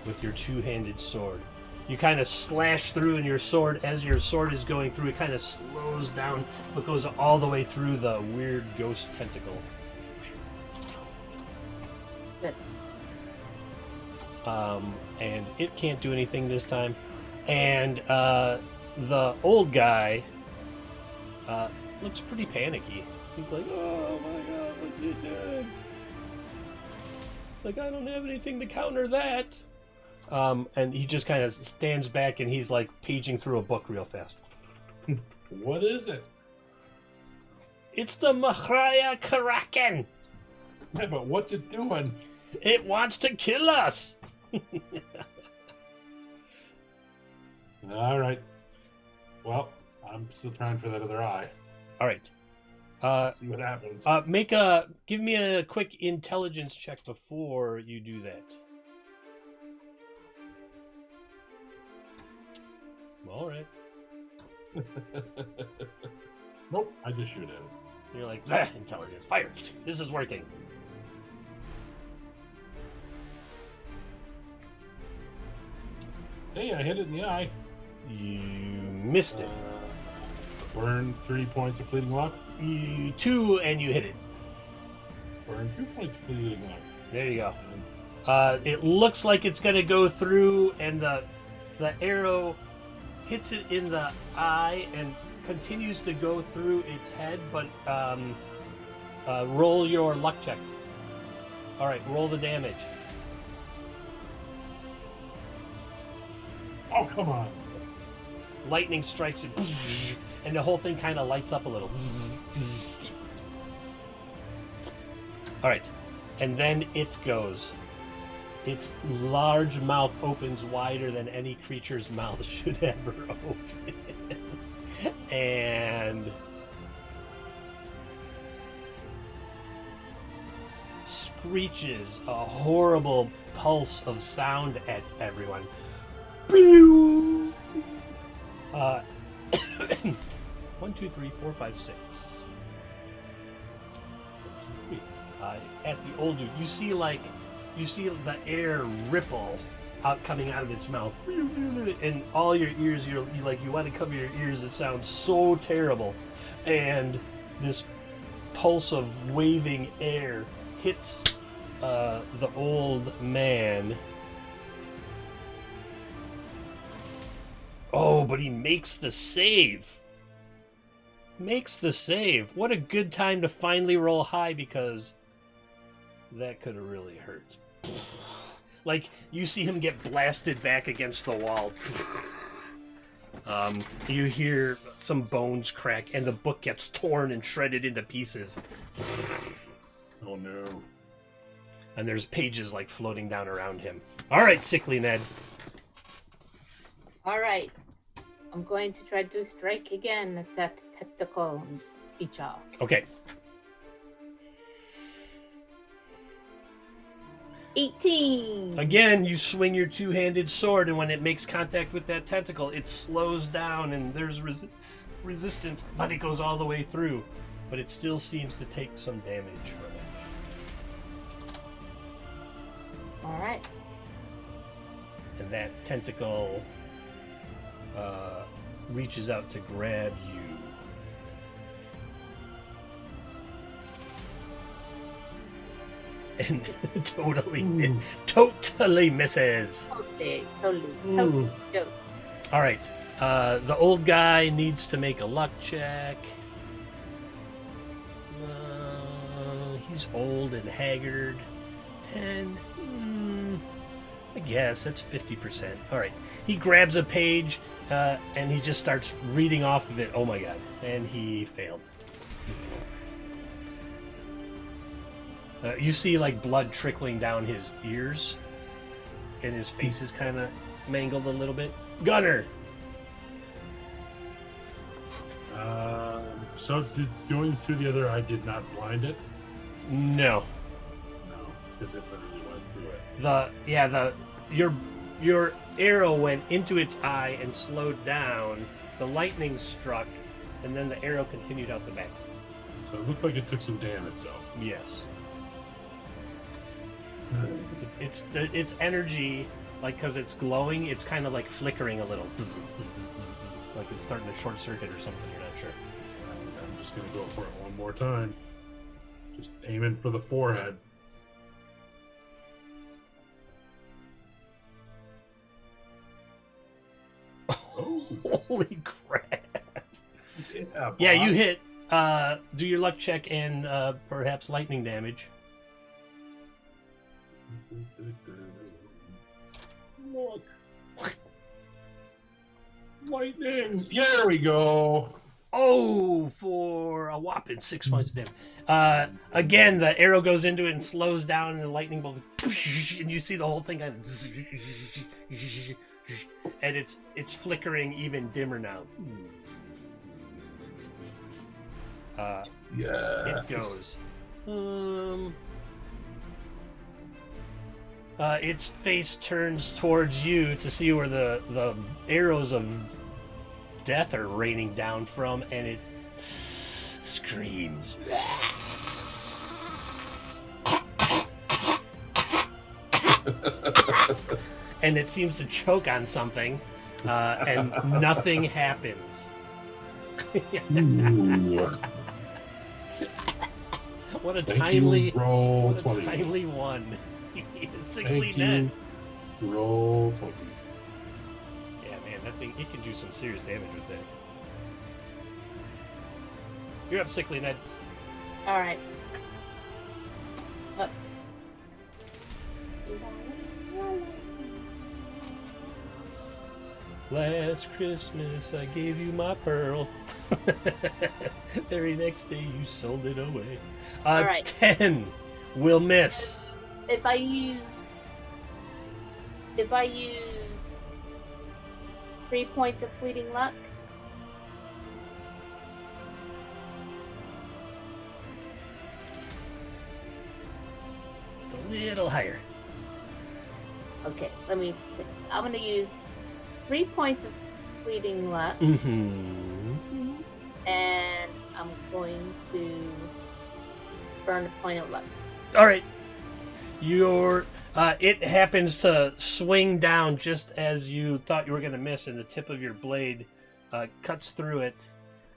with your two-handed sword. You kind of slash through, and your sword, as your sword is going through, it kind of slows down, but goes all the way through the weird ghost tentacle. Good. And it can't do anything this time. And the old guy looks pretty panicky. He's like, oh my god, what you did? It's like, I don't have anything to counter that. And he just kind of stands back, and he's like paging through a book real fast. What is it? It's the Mahraya Karaken. Yeah, but what's it doing? It wants to kill us. All right. Well, I'm still trying for that other eye. All right. See what happens. Give me a quick intelligence check before you do that. All right. Nope, I just shoot at it. You're like, ah, intelligence, fire. This is working. Hey, I hit it in the eye. You missed it. Burn 3 points of fleeting luck. You 2, and you hit it. Burn 2 points of fleeting luck. There you go. It looks like it's going to go through, and the arrow hits it in the eye and continues to go through its head, but roll your luck check. All right, roll the damage. Oh, come on. Lightning strikes it, and the whole thing kind of lights up a little. All right, and then it goes. Its large mouth opens wider than any creature's mouth should ever open. And screeches a horrible pulse of sound at everyone. 1, 2, 3, 4, 5, 6. At the old dude, you see the air ripple out coming out of its mouth, and all your ears, you want to cover your ears. It sounds so terrible, and this pulse of waving air hits the old man. Oh, but he makes the save. What a good time to finally roll high, because that could have really hurt. Like, you see him get blasted back against the wall. You hear some bones crack, and the book gets torn and shredded into pieces. Oh no. And there's pages like floating down around him. All right, Sickly Ned. All right. I'm going to try to strike again at that tactical feature. Okay. 18. Again, you swing your two-handed sword, and when it makes contact with that tentacle, it slows down, and there's resistance, but it goes all the way through. But it still seems to take some damage from it. All right. And that tentacle reaches out to grab you. And totally misses. Totally. All right. The old guy needs to make a luck check. He's old and haggard. 10. I guess that's 50%. All right. He grabs a page and he just starts reading off of it. Oh my god. And he failed. You see like blood trickling down his ears, and his face is kind of mangled a little bit. Gunner! So going through the other eye did not blind it? No. No, because it literally went through it. Your arrow went into its eye and slowed down. The lightning struck, and then the arrow continued out the back. So it looked like it took some damage, though. Yes. It's energy, like, because it's glowing, it's kind of like flickering a little. Like it's starting to short circuit or something, you're not sure. I'm just going to go for it one more time. Just aiming for the forehead. Oh. Holy crap. Yeah, you hit. Do your luck check and perhaps lightning damage. Look. Lightning. There we go. Oh, for a whopping 6 points of damage. Again, the arrow goes into it and slows down, and the lightning bolt, and you see the whole thing kind of, and it's flickering even dimmer now. Yeah. It goes. Its face turns towards you to see where the arrows of death are raining down from, and it screams. And it seems to choke on something, and nothing happens. Ooh. What a Thank timely you. Roll what a 20. timely one. Sickly Thank net. you. Roll 20. Yeah, man, that thing, it can do some serious damage with that. You're up, Sickly Ned. All right. Up. Last Christmas I gave you my pearl. Very next day you sold it away. All right. 10 will miss. If I use 3 points of fleeting luck, Just a little higher. okay, I'm gonna use 3 points of fleeting luck, Mm-hmm. and I'm going to burn a point of luck. All right. It happens to swing down just as you thought you were going to miss, and the tip of your blade cuts through it.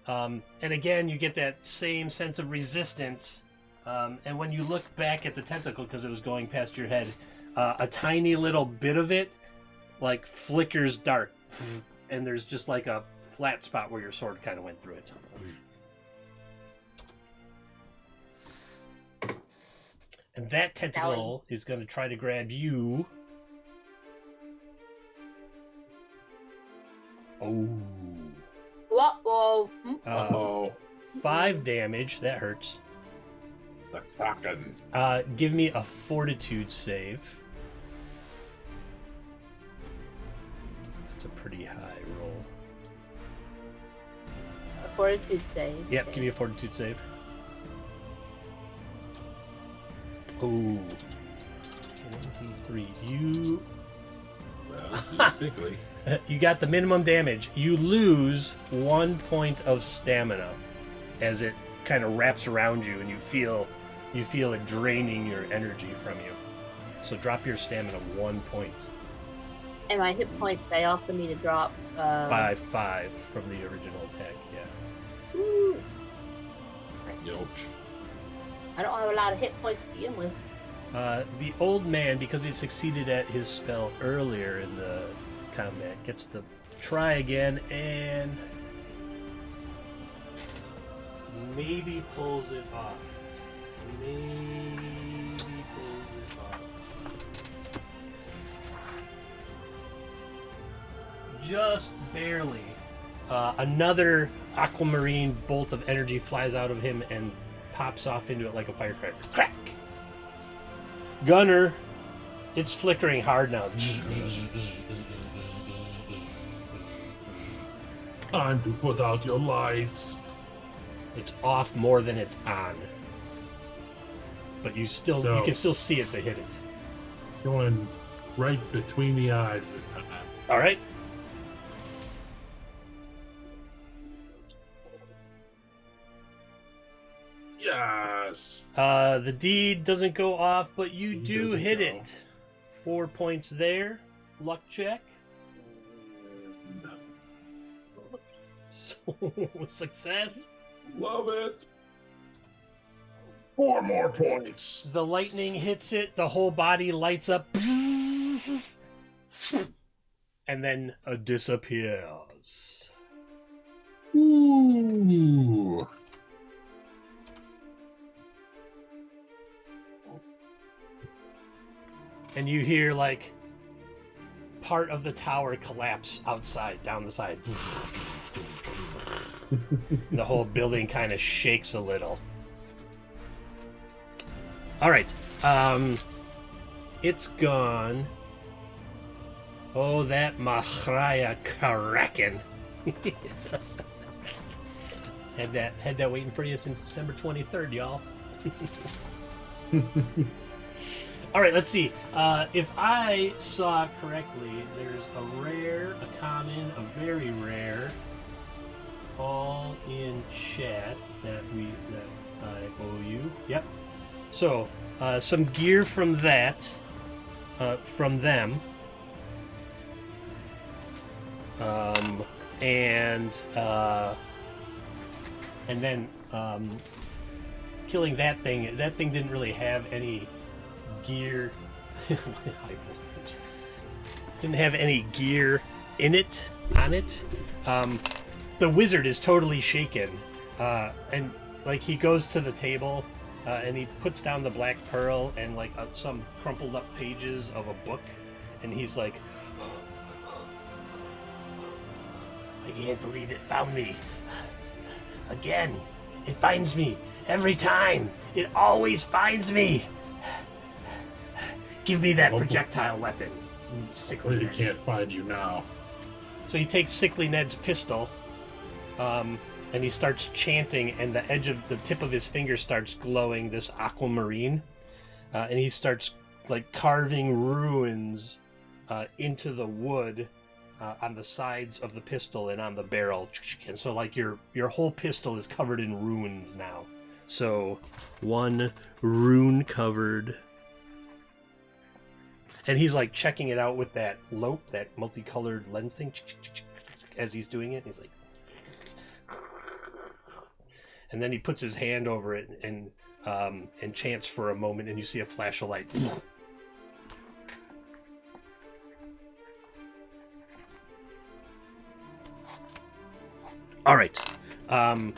And again, you get that same sense of resistance. And when you look back at the tentacle, because it was going past your head, a tiny little bit of it like flickers dark, and there's just like a flat spot where your sword kind of went through it. And that tentacle is going to try to grab you. Oh. Whoa. Uh-oh. 5 damage. That hurts. Attacking. Give me a fortitude save. That's a pretty high roll. A fortitude save. Yep, give me a fortitude save. Oh. 23. You Well, he's sickly. You got the minimum damage. You lose 1 point of stamina as it kind of wraps around you, and you feel it draining your energy from you. So drop your stamina 1 point. And my hit points, I also need to drop By 5 from the original attack. Yeah. Ooh, Ouch. I don't have a lot of hit points to begin with. The old man, because he succeeded at his spell earlier in the combat, gets to try again and maybe pulls it off. Just barely. Another aquamarine bolt of energy flies out of him and pops off into it like a firecracker. Crack! Gunner, it's flickering hard now. Time to put out your lights. It's off more than it's on. But you can still see it to hit it. Going right between the eyes this time. All right. Yes. The deed doesn't go off, but you Deed do doesn't hit go. it. 4 points there. Luck check. So, success. Love it. 4 more points. The lightning hits it. The whole body lights up. And then disappears. Ooh. And you hear like part of the tower collapse outside, down the side. And the whole building kind of shakes a little. All right. It's gone. Oh, that Mahraya Karakin. Had that waiting for you since December 23rd, y'all. All right, let's see. If I saw correctly, there's a rare, a common, a very rare, all in chat that I owe you. Yep. So some gear from that, from them, and then killing that thing. That thing didn't really have any gear. High voltage. Didn't have any gear on it. The wizard is totally shaken, and like he goes to the table, and he puts down the black pearl and like some crumpled up pages of a book, and he's like, I can't believe it found me. Again, it finds me every time. It always finds me. Give me that projectile weapon. Sickly He Ned. can't find you now. So he takes Sickly Ned's pistol, and he starts chanting, and the tip of his finger starts glowing this aquamarine, and he starts like carving runes into the wood on the sides of the pistol and on the barrel, and so like your whole pistol is covered in runes now. So 1 rune covered. And he's like checking it out with that lope, that multicolored lens thing, as he's doing it. He's like, and then he puts his hand over it and chants for a moment, and you see a flash of light. All right, and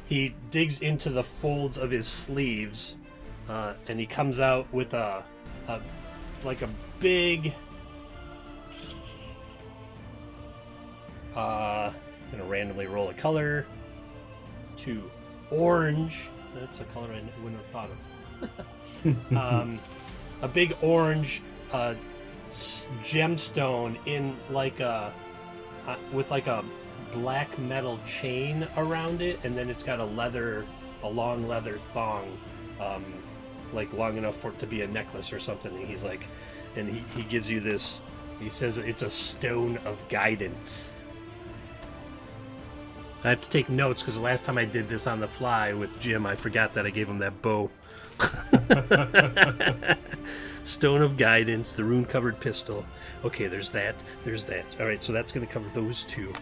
he digs into the folds of his sleeves. And he comes out with a big. I'm gonna randomly roll a color. 2 orange. That's a color I wouldn't have thought of. A big orange gemstone in like with like a black metal chain around it, and then it's got a long leather thong. Like long enough for it to be a necklace or something. And he's like, and he gives you this. He says it's a stone of guidance. I have to take notes because the last time I did this on the fly with Jim, I forgot that I gave him that bow. Stone of guidance, the rune-covered pistol. Okay, there's that. All right, so that's going to cover those 2.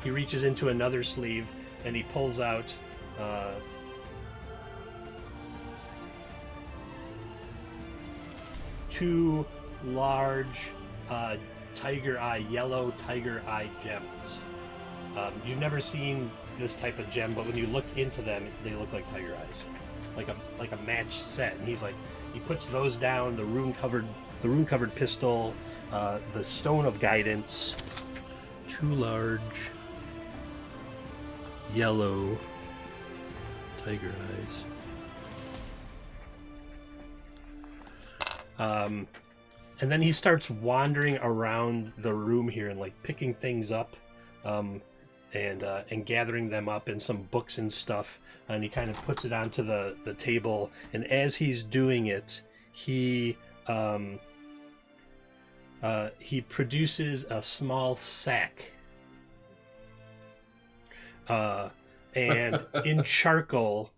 He reaches into another sleeve and he pulls out. 2 large yellow tiger eye gems. You've never seen this type of gem, but when you look into them, they look like tiger eyes, like a matched set. And he puts those down. The rune covered pistol, the stone of guidance, 2 large yellow tiger eyes. And then he starts wandering around the room here and like picking things up, and gathering them up in some books and stuff. And he kind of puts it onto the table. And as he's doing it, he produces a small sack, and in charcoal,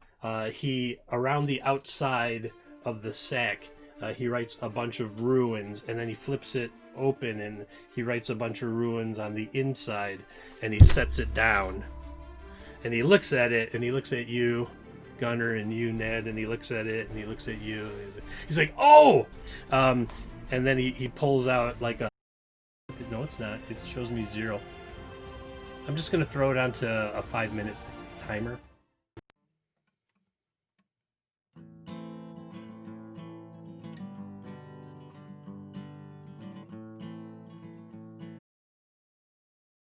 he around the outside of the sack. He writes a bunch of runes, and then he flips it open, and he writes a bunch of runes on the inside, and he sets it down. And he looks at it, and he looks at you, Gunner, and you, Ned, and he looks at it, and he looks at you. And he's like, oh! And then he pulls out like a... No, it's not. It shows me 0. I'm just going to throw it onto a 5-minute timer.